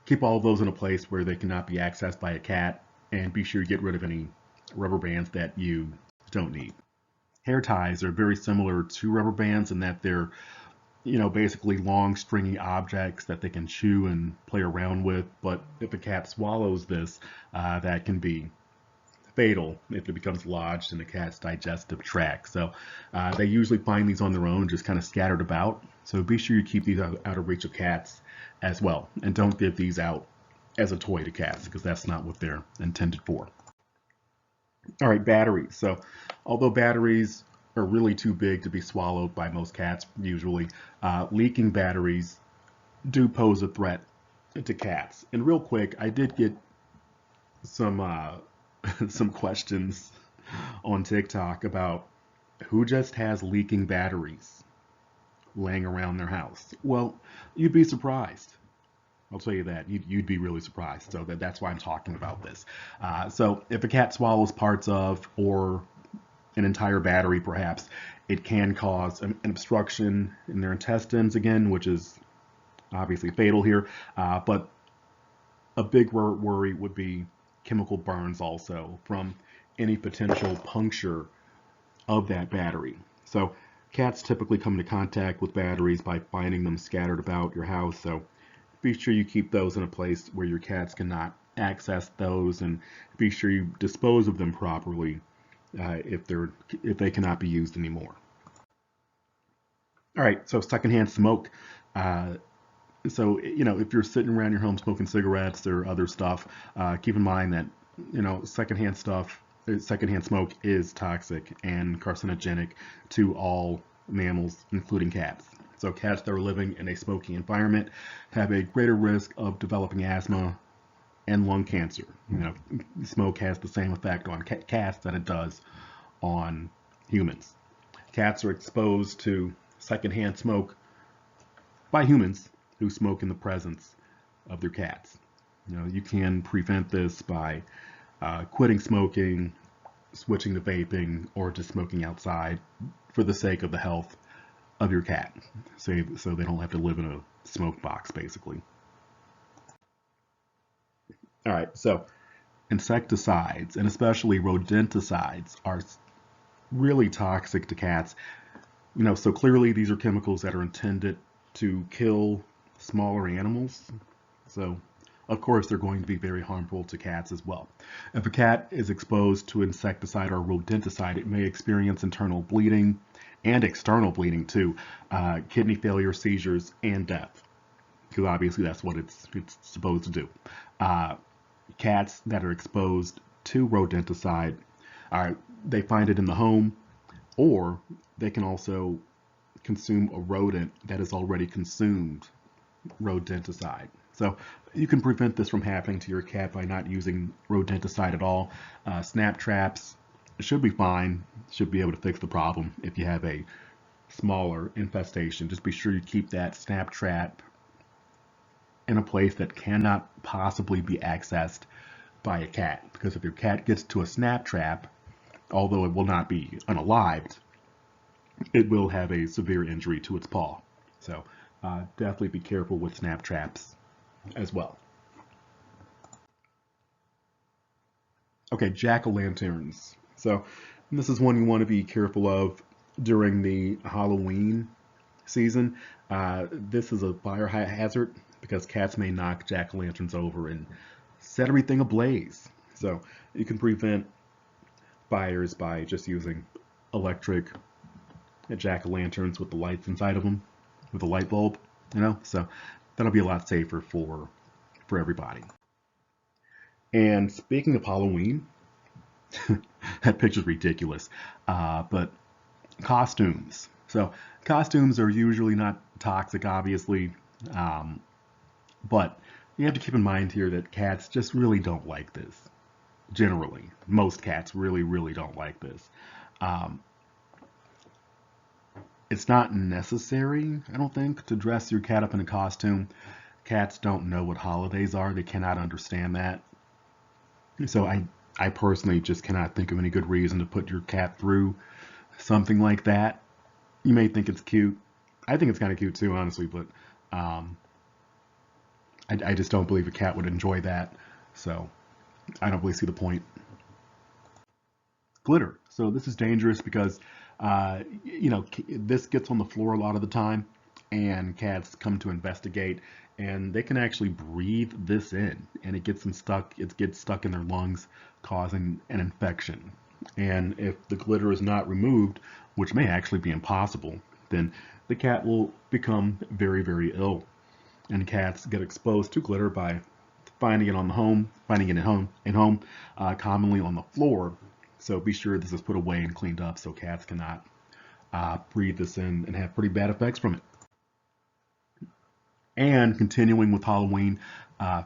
keep all of those in a place where they cannot be accessed by a cat, and be sure you get rid of any rubber bands that you don't need. Hair ties are very similar to rubber bands in that they're, basically long stringy objects that they can chew and play around with. But if a cat swallows this, that can be fatal if it becomes lodged in the cat's digestive tract. So they usually find these on their own, just kind of scattered about. So be sure you keep these out of reach of cats as well. And don't give these out as a toy to cats because that's not what they're intended for. All right, batteries. So although batteries are really too big to be swallowed by most cats usually, leaking batteries do pose a threat to cats. And real quick, I did get some some questions on TikTok about who just has leaking batteries laying around their house. Well, you'd be surprised. I'll tell you that. You'd be really surprised. So that's why I'm talking about this. So if a cat swallows parts of or an entire battery, perhaps, it can cause an obstruction in their intestines again, which is obviously fatal here. But a big worry would be chemical burns also from any potential puncture of that battery. So cats typically come into contact with batteries by finding them scattered about your house. So be sure you keep those in a place where your cats cannot access those, and be sure you dispose of them properly if they cannot be used anymore. All right, so secondhand smoke. Uh, so if you're sitting around your home smoking cigarettes or other stuff, keep in mind that secondhand smoke is toxic and carcinogenic to all mammals, including cats. So cats that are living in a smoky environment have a greater risk of developing asthma and lung cancer. Smoke has the same effect on cats that it does on humans. Cats are exposed to secondhand smoke by humans who smoke in the presence of their cats. You can prevent this by quitting smoking, switching to vaping, or just smoking outside for the sake of the health of your cat, so they don't have to live in a smoke box, basically. All right, so insecticides, and especially rodenticides, are really toxic to cats. So clearly these are chemicals that are intended to kill smaller animals. So of course they're going to be very harmful to cats as well. If a cat is exposed to insecticide or rodenticide, it may experience internal bleeding and external bleeding too, kidney failure, seizures, and death. Because obviously that's what it's supposed to do. Cats that are exposed to rodenticide, they find it in the home, or they can also consume a rodent that has already consumed rodenticide. So you can prevent this from happening to your cat by not using rodenticide at all. Snap traps should be fine, should be able to fix the problem if you have a smaller infestation. Just be sure you keep that snap trap in a place that cannot possibly be accessed by a cat, because if your cat gets to a snap trap, although it will not be unalived, it will have a severe injury to its paw. So definitely be careful with snap traps as well. Okay, jack-o'-lanterns. So this is one you want to be careful of during the Halloween season. This is a fire hazard because cats may knock jack-o'-lanterns over and set everything ablaze. So you can prevent fires by just using electric jack-o'-lanterns with the lights inside of them, with a light bulb, so that'll be a lot safer for everybody. And speaking of Halloween, that picture's ridiculous, but costumes. So costumes are usually not toxic, obviously, but you have to keep in mind here that cats just really don't like this. Generally, most cats really, really don't like this. It's not necessary, I don't think, to dress your cat up in a costume. Cats don't know what holidays are. They cannot understand that. So I personally just cannot think of any good reason to put your cat through something like that. You may think it's cute. I think it's kind of cute too, honestly, but I just don't believe a cat would enjoy that. So I don't really see the point. Glitter. So this is dangerous because, this gets on the floor a lot of the time, and cats come to investigate, and they can actually breathe this in, and it gets stuck. It gets stuck in their lungs, causing an infection. And if the glitter is not removed, which may actually be impossible, then the cat will become very, very ill. And cats get exposed to glitter by finding it at home, commonly on the floor. So be sure this is put away and cleaned up so cats cannot breathe this in and have pretty bad effects from it. And continuing with Halloween,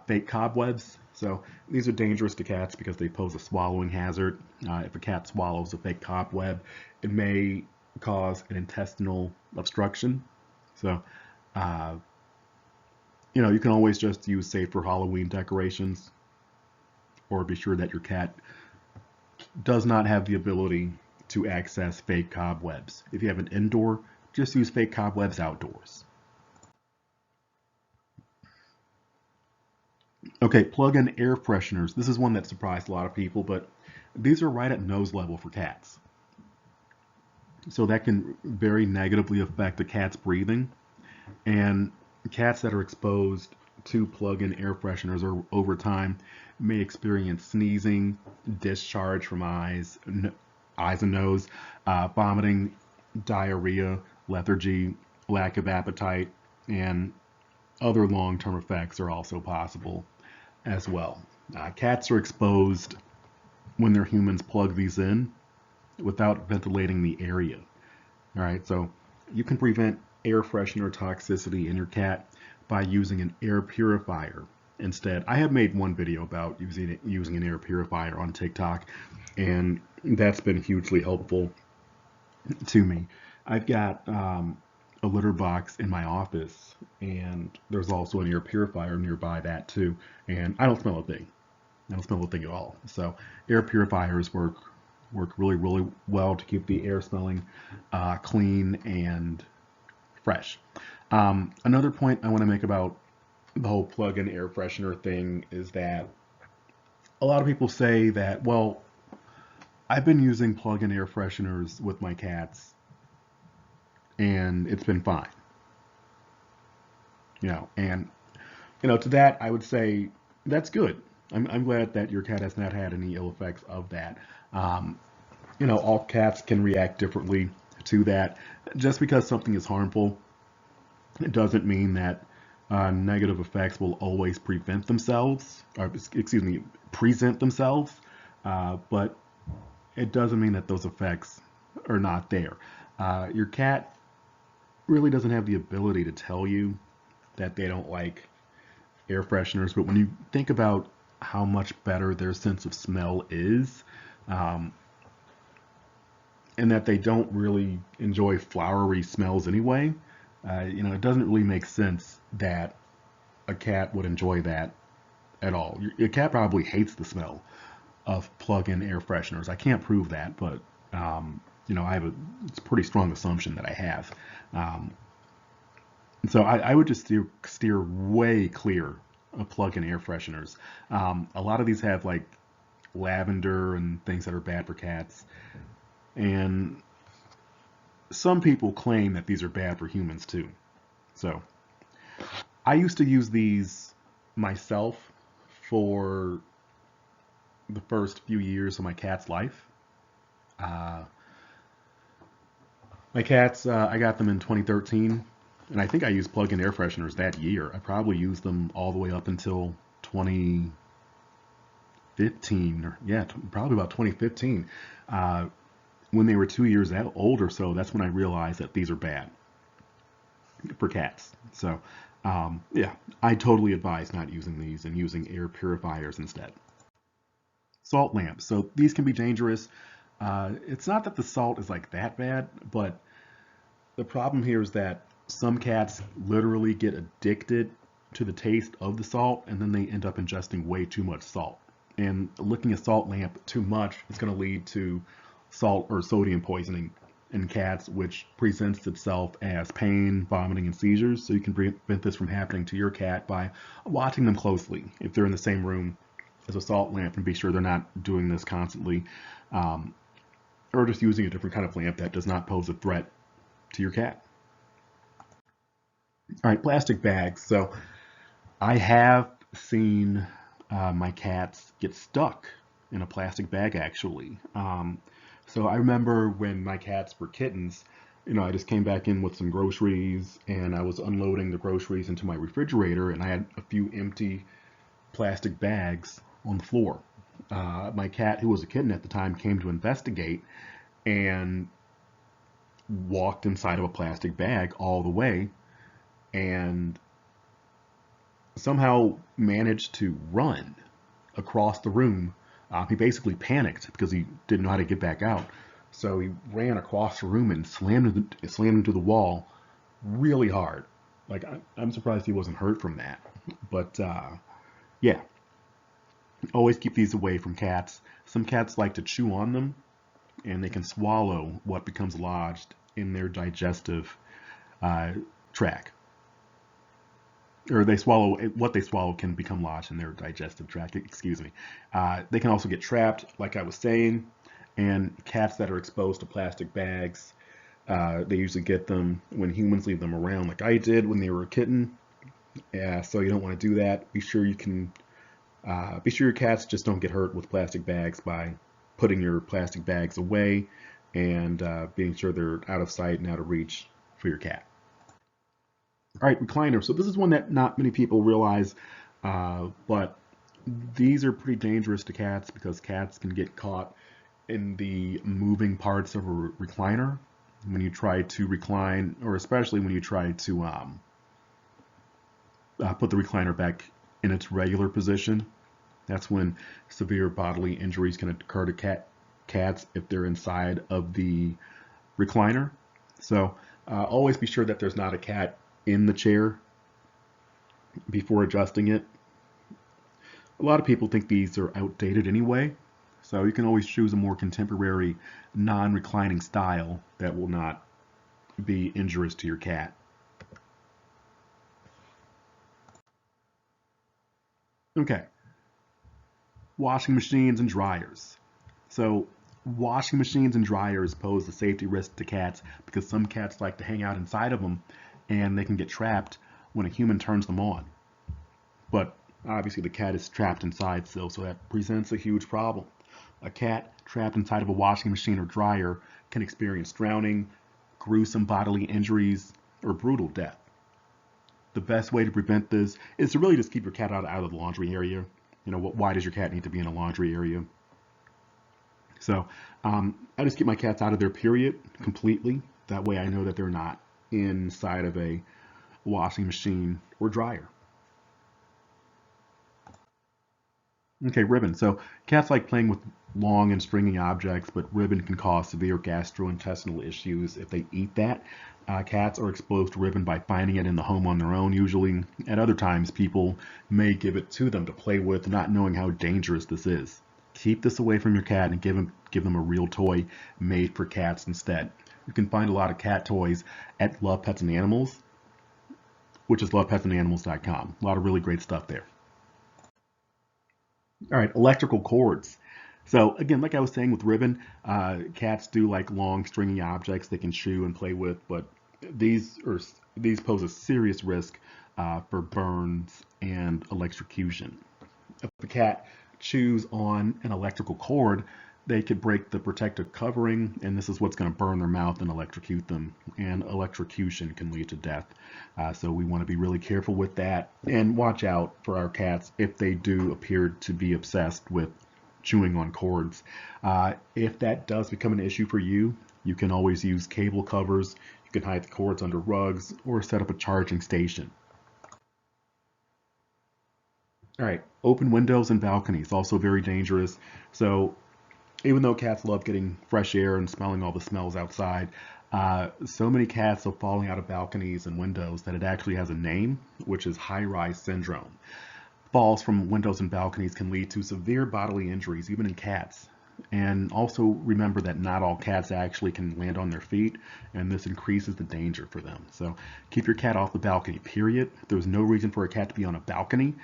fake cobwebs. So these are dangerous to cats because they pose a swallowing hazard. If a cat swallows a fake cobweb, it may cause an intestinal obstruction. So, you can always just use safer Halloween decorations, or be sure that your cat does not have the ability to access fake cobwebs. If you have an indoor, just use fake cobwebs outdoors. Okay, plug-in air fresheners. This is one that surprised a lot of people, but these are right at nose level for cats. So that can very negatively affect the cat's breathing. And cats that are exposed to plug-in air fresheners over time may experience sneezing, discharge from eyes, eyes and nose, vomiting, diarrhea, lethargy, lack of appetite, and other long-term effects are also possible as well. Cats are exposed when their humans plug these in without ventilating the area. All right, so you can prevent air freshener toxicity in your cat by using an air purifier instead. I have made one video about using an air purifier on TikTok, and that's been hugely helpful to me. I've got a litter box in my office, and there's also an air purifier nearby that too, and I don't smell a thing. I don't smell a thing at all. So air purifiers work really well to keep the air smelling clean and fresh. Another point I want to make about the whole plug-in air freshener thing is that a lot of people say that, well, I've been using plug-in air fresheners with my cats and it's been fine. And to that I would say that's good. I'm glad that your cat has not had any ill effects of that. Um, all cats can react differently to that. Just because something is harmful, it doesn't mean that negative effects will always prevent themselves, or excuse me, present themselves. But it doesn't mean that those effects are not there. Your cat really doesn't have the ability to tell you that they don't like air fresheners, but when you think about how much better their sense of smell is, um, and that they don't really enjoy flowery smells anyway, it doesn't really make sense that a cat would enjoy that at all. Your cat probably hates the smell of plug-in air fresheners. I can't prove that, but I have it's a pretty strong assumption that I have. Um, so I would just steer way clear of plug-in air fresheners. A lot of these have like lavender and things that are bad for cats, and some people claim that these are bad for humans too. So I used to use these myself for the first few years of my cat's life. Uh, my cats, I got them in 2013, and I think I used plug-in air fresheners that year. I probably used them all the way up until 2015, or yeah, probably about 2015. When they were 2 years old or so, that's when I realized that these are bad for cats. So, yeah, I totally advise not using these and using air purifiers instead. Salt lamps. So these can be dangerous. It's not that the salt is like that bad, but the problem here is that some cats literally get addicted to the taste of the salt, and then they end up ingesting way too much salt. And licking a salt lamp too much is going to lead to salt or sodium poisoning in cats, which presents itself as pain, vomiting, and seizures. So you can prevent this from happening to your cat by watching them closely if they're in the same room as a salt lamp, and be sure they're not doing this constantly, um, or just using a different kind of lamp that does not pose a threat to your cat. All right, plastic bags. So I have seen my cats get stuck in a plastic bag actually. So I remember when my cats were kittens, I just came back in with some groceries and I was unloading the groceries into my refrigerator, and I had a few empty plastic bags on the floor. My cat, who was a kitten at the time, came to investigate and walked inside of a plastic bag all the way and somehow managed to run across the room. He basically panicked because he didn't know how to get back out. So he ran across the room and slammed into the wall really hard. Like, I'm surprised he wasn't hurt from that. But yeah, always keep these away from cats. Some cats like to chew on them, and they can swallow what becomes lodged in their digestive tract. Or what they swallow can become lodged in their digestive tract, excuse me. They can also get trapped, like I was saying, and cats that are exposed to plastic bags, they usually get them when humans leave them around, like I did when they were a kitten. Yeah, so you don't want to do that. Be sure your cats just don't get hurt with plastic bags by putting your plastic bags away and being sure they're out of sight and out of reach for your cat. All right, recliner. So this is one that not many people realize, but these are pretty dangerous to cats because cats can get caught in the moving parts of a recliner when you try to recline, or especially when you try to put the recliner back in its regular position. That's when severe bodily injuries can occur to cats if they're inside of the recliner. So always be sure that there's not a cat in the chair before adjusting it. A lot of people think these are outdated anyway, so you can always choose a more contemporary, non-reclining style that will not be injurious to your cat. Okay, washing machines and dryers. So washing machines and dryers pose a safety risk to cats because some cats like to hang out inside of them and they can get trapped when a human turns them on. But obviously the cat is trapped inside still, so that presents a huge problem. A cat trapped inside of a washing machine or dryer can experience drowning, gruesome bodily injuries, or brutal death. The best way to prevent this is to really just keep your cat out of the laundry area. You know, why does your cat need to be in a laundry area? So I just keep my cats out of their period completely. That way I know that they're not inside of a washing machine or dryer. Okay, ribbon. So cats like playing with long and stringy objects, but ribbon can cause severe gastrointestinal issues if they eat that. Cats are exposed to ribbon by finding it in the home on their own, usually. At other times, people may give it to them to play with, not knowing how dangerous this is. Keep this away from your cat and give them a real toy made for cats instead. You can find a lot of cat toys at Love Pets and Animals, which is lovepetsandanimals.com. A lot of really great stuff there. All right, electrical cords. So again, like I was saying with ribbon, cats do like long stringy objects they can chew and play with, but these pose a serious risk for burns and electrocution. If a cat chews on an electrical cord, they could break the protective covering, and this is what's going to burn their mouth and electrocute them. And electrocution can lead to death. So we want to be really careful with that and watch out for our cats if they do appear to be obsessed with chewing on cords. If that does become an issue for you, you can always use cable covers. You can hide the cords under rugs or set up a charging station. All right, open windows and balconies, also very dangerous. So even though cats love getting fresh air and smelling all the smells outside, so many cats are falling out of balconies and windows that it actually has a name, which is high-rise syndrome. Falls from windows and balconies can lead to severe bodily injuries, even in cats. And also remember that not all cats actually can land on their feet, and this increases the danger for them. So keep your cat off the balcony, period. There's no reason for a cat to be on a balcony.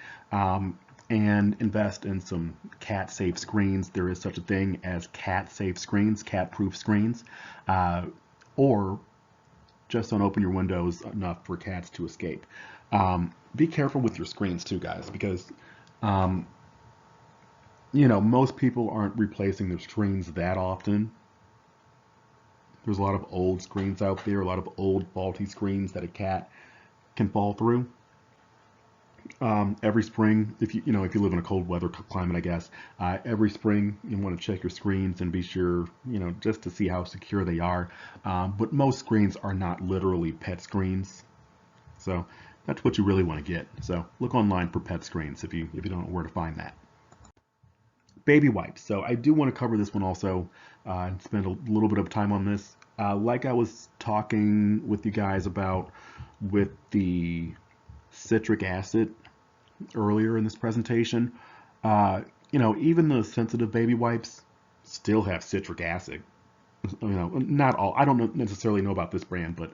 And invest in some cat-safe screens. There is such a thing as cat-safe screens, cat-proof screens, or just don't open your windows enough for cats to escape. Be careful with your screens too, guys, because most people aren't replacing their screens that often. There's a lot of old screens out there, a lot of old faulty screens that a cat can fall through. Every spring, if you live in a cold weather climate, I guess, every spring you want to check your screens and be sure, just to see how secure they are. But most screens are not literally pet screens, so that's what you really want to get. So look online for pet screens if you don't know where to find that. Baby wipes. So I do want to cover this one also and spend a little bit of time on this. Like I was talking with you guys about with the citric acid earlier in this presentation, even the sensitive baby wipes still have citric acid. Not all. I don't necessarily know about this brand, but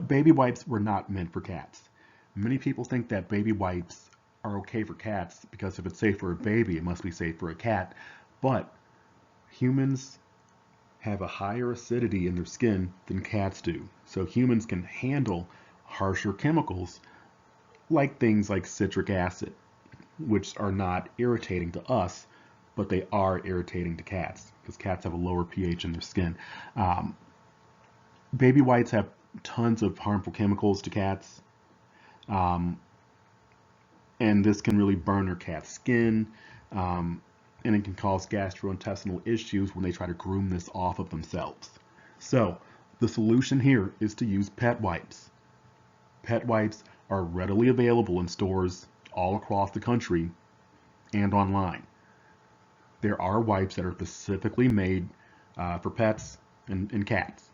baby wipes were not meant for cats. Many people think that baby wipes are okay for cats because if it's safe for a baby, it must be safe for a cat. But humans have a higher acidity in their skin than cats do. So humans can handle harsher chemicals like things like citric acid, which are not irritating to us, but they are irritating to cats because cats have a lower pH in their skin. Um, Baby whites have tons of harmful chemicals to cats, um, and this can really burn their cat's skin, um, and it can cause gastrointestinal issues when they try to groom this off of themselves. So the solution here is to use pet wipes. Pet wipes are readily available in stores all across the country and online. There are wipes that are specifically made for pets and cats,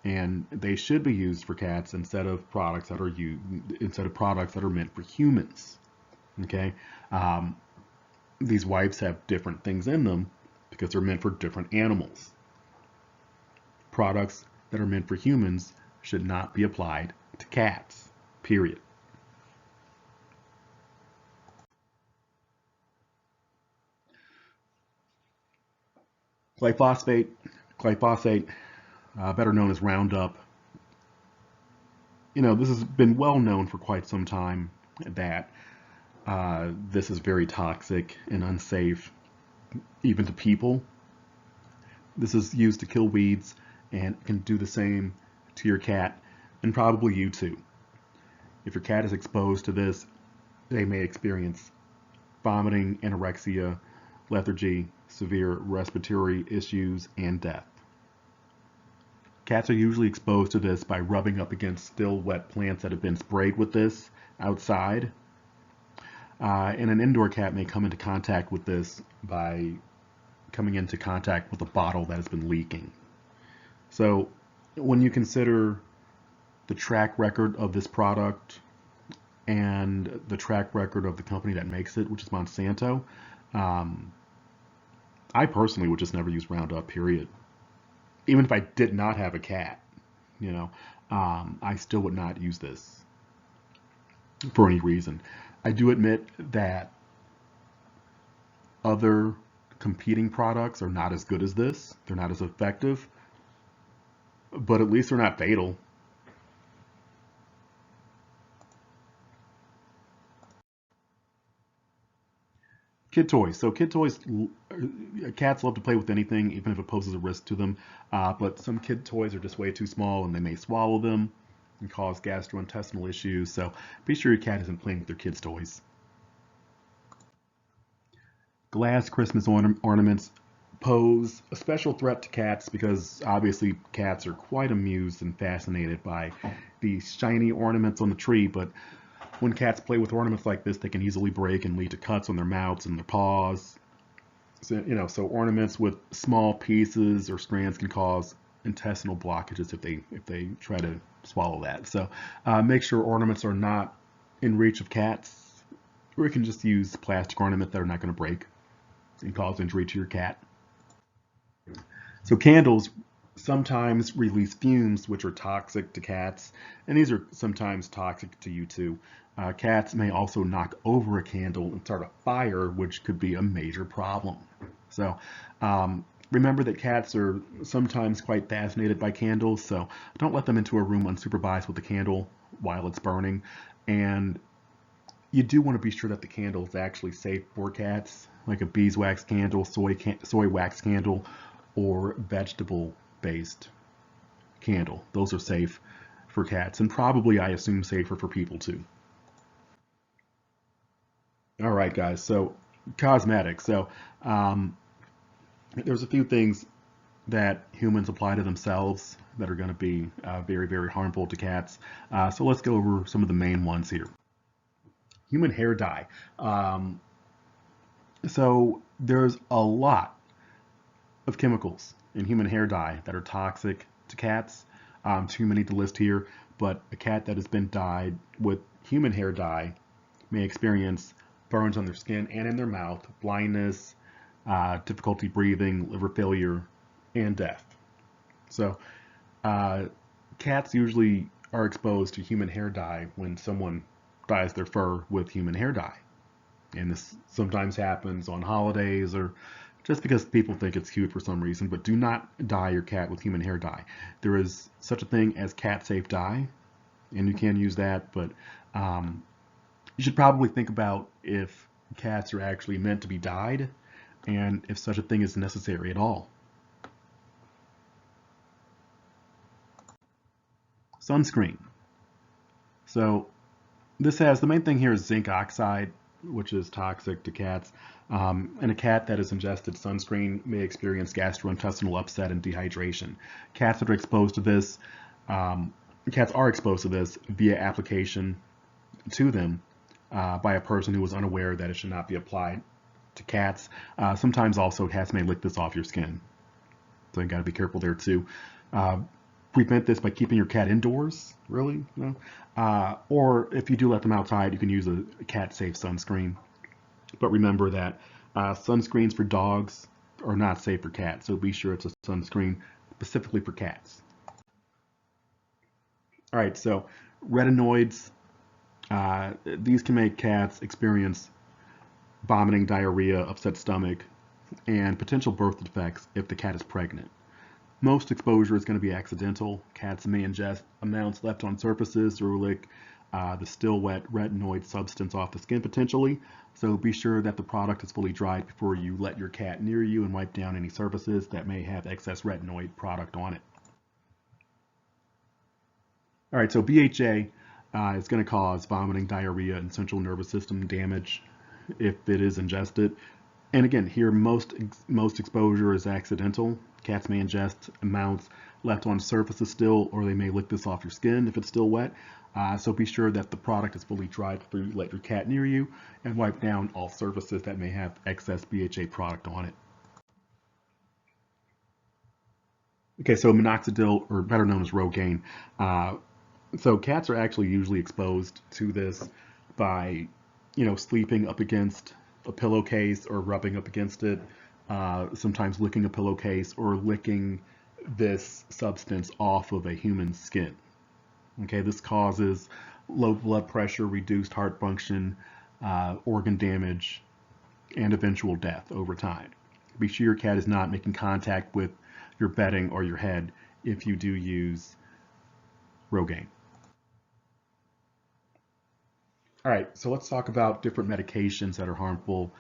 and they should be used for cats instead of products that are meant for humans. Okay, um, these wipes have different things in them because they're meant for different animals. Products that are meant for humans should not be applied to cats. Period. Glyphosate, glyphosate, better known as Roundup. This has been well known for quite some time that this is very toxic and unsafe, even to people. This is used to kill weeds and can do the same to your cat and probably you too. If your cat is exposed to this, they may experience vomiting, anorexia, lethargy, severe respiratory issues, and death. Cats are usually exposed to this by rubbing up against still wet plants that have been sprayed with this outside. And an indoor cat may come into contact with this by coming into contact with a bottle that has been leaking. So when you consider the track record of this product and the track record of the company that makes it, which is Monsanto, um, I personally would just never use Roundup, period. Even if I did not have a cat, you know, I still would not use this for any reason. I do admit that other competing products are not as good as this. They're not as effective, but at least they're not fatal. Kid toys. So kid toys, cats love to play with anything, even if it poses a risk to them. But some kid toys are just way too small and they may swallow them and cause gastrointestinal issues. So be sure your cat isn't playing with their kids' toys. Glass Christmas ornaments pose a special threat to cats because obviously cats are quite amused and fascinated by these shiny ornaments on the tree, but when cats play with ornaments like this, they can easily break and lead to cuts on their mouths and their paws. So ornaments with small pieces or strands can cause intestinal blockages if they try to swallow that. So make sure ornaments are not in reach of cats, or you can just use plastic ornaments that are not going to break and cause injury to your cat. So candles sometimes release fumes which are toxic to cats, and these are sometimes toxic to you too. Cats may also knock over a candle and start a fire, which could be a major problem. So remember that cats are sometimes quite fascinated by candles, so don't let them into a room unsupervised with a candle while it's burning. And you do want to be sure that the candle is actually safe for cats, like a beeswax candle, soy wax candle, or vegetable-based candle. Those are safe for cats, and probably, I assume, safer for people too. All right, guys. So cosmetics. So um, there's a few things that humans apply to themselves that are going to be very, very harmful to cats. So let's go over some of the main ones here. Human hair dye. So there's a lot of chemicals in human hair dye that are toxic to cats. Too many to list here, but a cat that has been dyed with human hair dye may experience burns on their skin and in their mouth, blindness, difficulty breathing, liver failure, and death. So uh, cats usually are exposed to human hair dye when someone dyes their fur with human hair dye. And this sometimes happens on holidays or just because people think it's cute for some reason, but do not dye your cat with human hair dye. There is such a thing as cat safe dye, and you can use that, but you should probably think about if cats are actually meant to be dyed. and if such a thing is necessary at all. Sunscreen. So this has, the main thing here is zinc oxide, which is toxic to cats. And a cat that has ingested sunscreen may experience gastrointestinal upset and dehydration. Cats that are exposed to this, cats are exposed to this via application to them by a person who was unaware that it should not be applied to cats. Sometimes also cats may lick this off your skin, so you got to be careful there too. Prevent this by keeping your cat indoors, really, you know? Or if you do let them outside, you can use a cat-safe sunscreen. But remember that sunscreens for dogs are not safe for cats, so be sure it's a sunscreen specifically for cats. All right, so retinoids, these can make cats experience vomiting, diarrhea, upset stomach, and potential birth defects if the cat is pregnant. Most exposure is going to be accidental. Cats may ingest amounts left on surfaces or lick the still wet retinoid substance off the skin potentially. So be sure that the product is fully dried before you let your cat near you and wipe down any surfaces that may have excess retinoid product on it. All right, so BHA is going to cause vomiting, diarrhea, and central nervous system damage if it is ingested. And again, here most exposure is accidental. Cats may ingest amounts left on surfaces still, or they may lick this off your skin if it's still wet. So be sure that the product is fully dried before you let your cat near you, and wipe down all surfaces that may have excess BHA product on it. Okay, so minoxidil, or better known as Rogaine. So cats are actually usually exposed to this by, sleeping up against a pillowcase or rubbing up against it, sometimes licking a pillowcase or licking this substance off of a human skin. Okay, this causes low blood pressure, reduced heart function, organ damage, and eventual death over time. Be sure your cat is not making contact with your bedding or your head if you do use Rogaine. All right, so let's talk about different medications that are harmful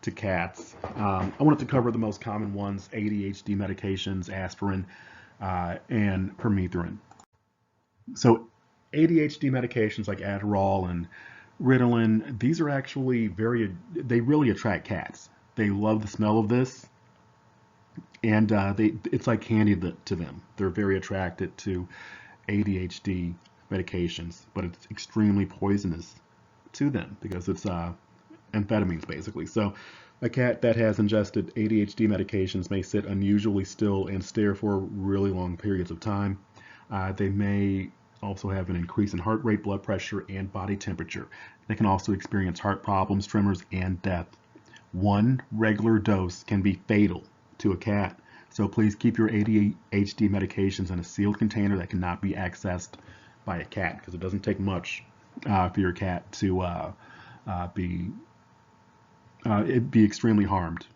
to cats. I wanted to cover the most common ones: ADHD medications, aspirin, and permethrin. So ADHD medications like Adderall and Ritalin, these are actually they really attract cats. They love the smell of this, and it's like candy to them. They're very attracted to ADHD medications, but it's extremely poisonous to them because it's amphetamines basically. So a cat that has ingested ADHD medications may sit unusually still and stare for really long periods of time. They may also have an increase in heart rate, blood pressure, and body temperature. They can also experience heart problems, tremors, and death. One regular dose can be fatal to a cat. So please keep your ADHD medications in a sealed container that cannot be accessed by a cat, because it doesn't take much for your cat to be extremely harmed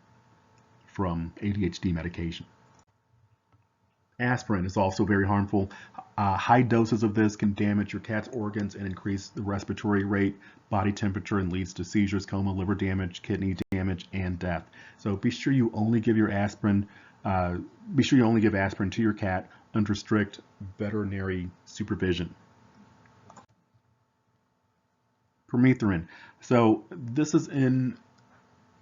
from ADHD medication. Aspirin is also very harmful. High doses of this can damage your cat's organs and increase the respiratory rate, body temperature, and leads to seizures, coma, liver damage, kidney damage, and death. So be sure you only give aspirin to your cat under strict veterinary supervision. Permethrin. So this is in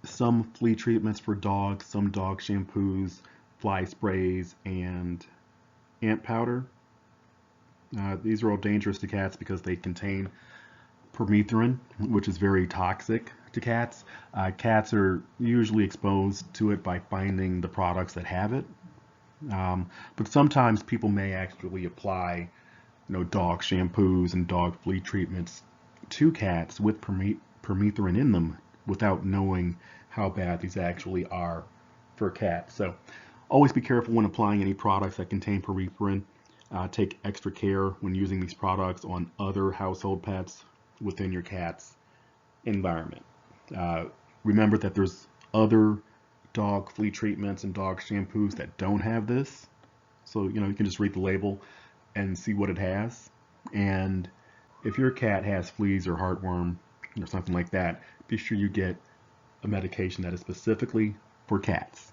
some flea treatments for dogs, some dog shampoos, fly sprays, and ant powder. These are all dangerous to cats because they contain permethrin, which is very toxic to cats. Cats are usually exposed to it by finding the products that have it. But sometimes people may actually apply, dog shampoos and dog flea treatments to cats with permethrin in them without knowing how bad these actually are for cats. So always be careful when applying any products that contain permethrin. Take extra care when using these products on other household pets within your cat's environment. Remember that there's other dog flea treatments and dog shampoos that don't have this. So, you can just read the label and see what it has. And if your cat has fleas or heartworm or something like that, be sure you get a medication that is specifically for cats.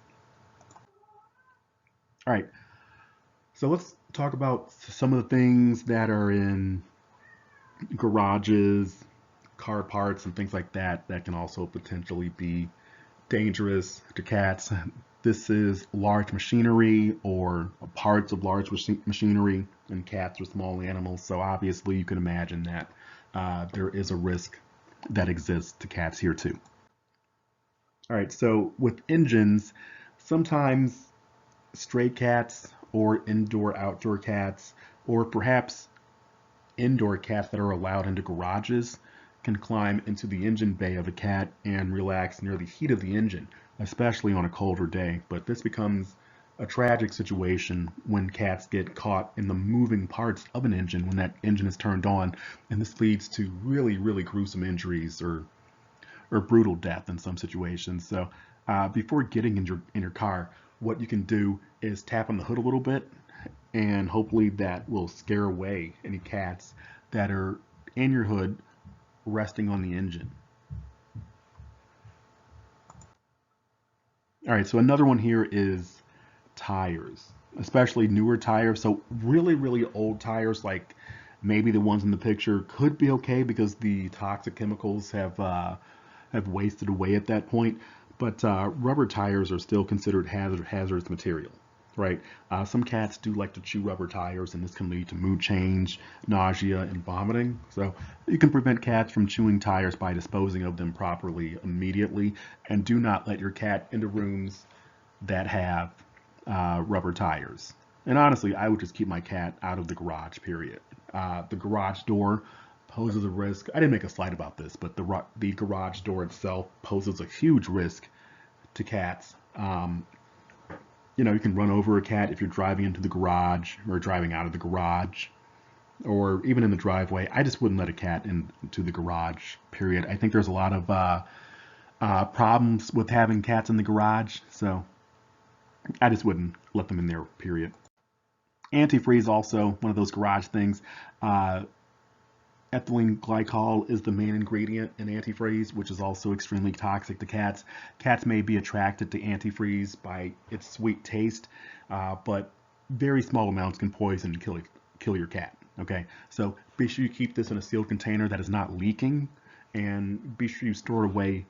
All right, so let's talk about some of the things that are in garages, car parts, and things like that that can also potentially be dangerous to cats. This is large machinery or parts of large machinery, and cats are small animals, so obviously you can imagine that there is a risk that exists to cats here too. All right, so with engines, sometimes stray cats or indoor-outdoor cats, or perhaps indoor cats that are allowed into garages can climb into the engine bay of a cat and relax near the heat of the engine, especially on a colder day. But this becomes a tragic situation when cats get caught in the moving parts of an engine when that engine is turned on, and this leads to really, really gruesome injuries or brutal death in some situations. So before getting in your car, what you can do is tap on the hood a little bit, and hopefully that will scare away any cats that are in your hood resting on the engine. All right, so another one here is tires, especially newer tires. So really, really old tires, like maybe the ones in the picture, could be okay because the toxic chemicals have wasted away at that point. But rubber tires are still considered hazardous material, right? Some cats do like to chew rubber tires, and this can lead to mood change, nausea, and vomiting. So you can prevent cats from chewing tires by disposing of them properly immediately, and do not let your cat into rooms that have rubber tires. And honestly, I would just keep my cat out of the garage, period. The garage door poses a risk. I didn't make a slide about this, but the garage door itself poses a huge risk to cats. You can run over a cat if you're driving into the garage or driving out of the garage or even in the driveway. I just wouldn't let a cat into the garage, period. I think there's a lot of problems with having cats in the garage, so I just wouldn't let them in there, period. Antifreeze, also one of those garage things. Ethylene glycol is the main ingredient in antifreeze, which is also extremely toxic to cats. Cats may be attracted to antifreeze by its sweet taste, but very small amounts can poison and kill your cat. Okay, so be sure you keep this in a sealed container that is not leaking, and be sure you store it away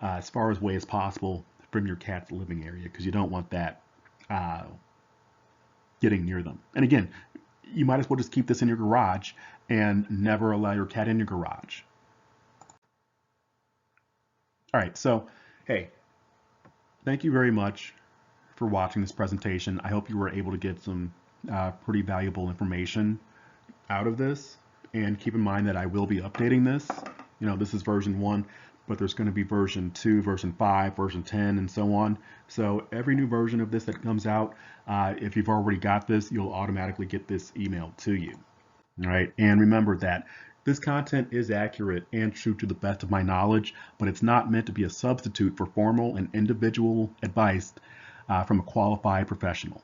as far away as possible from your cat's living area, because you don't want that getting near them. And again, you might as well just keep this in your garage and never allow your cat in your garage. All right, so hey, thank you very much for watching this presentation. I hope you were able to get some pretty valuable information out of this. And keep in mind that I will be updating this. This is version 1, but there's going to be version 2, version 5, version 10, and so on. So every new version of this that comes out, if you've already got this, you'll automatically get this emailed to you. All right, and remember that this content is accurate and true to the best of my knowledge, but it's not meant to be a substitute for formal and individual advice from a qualified professional.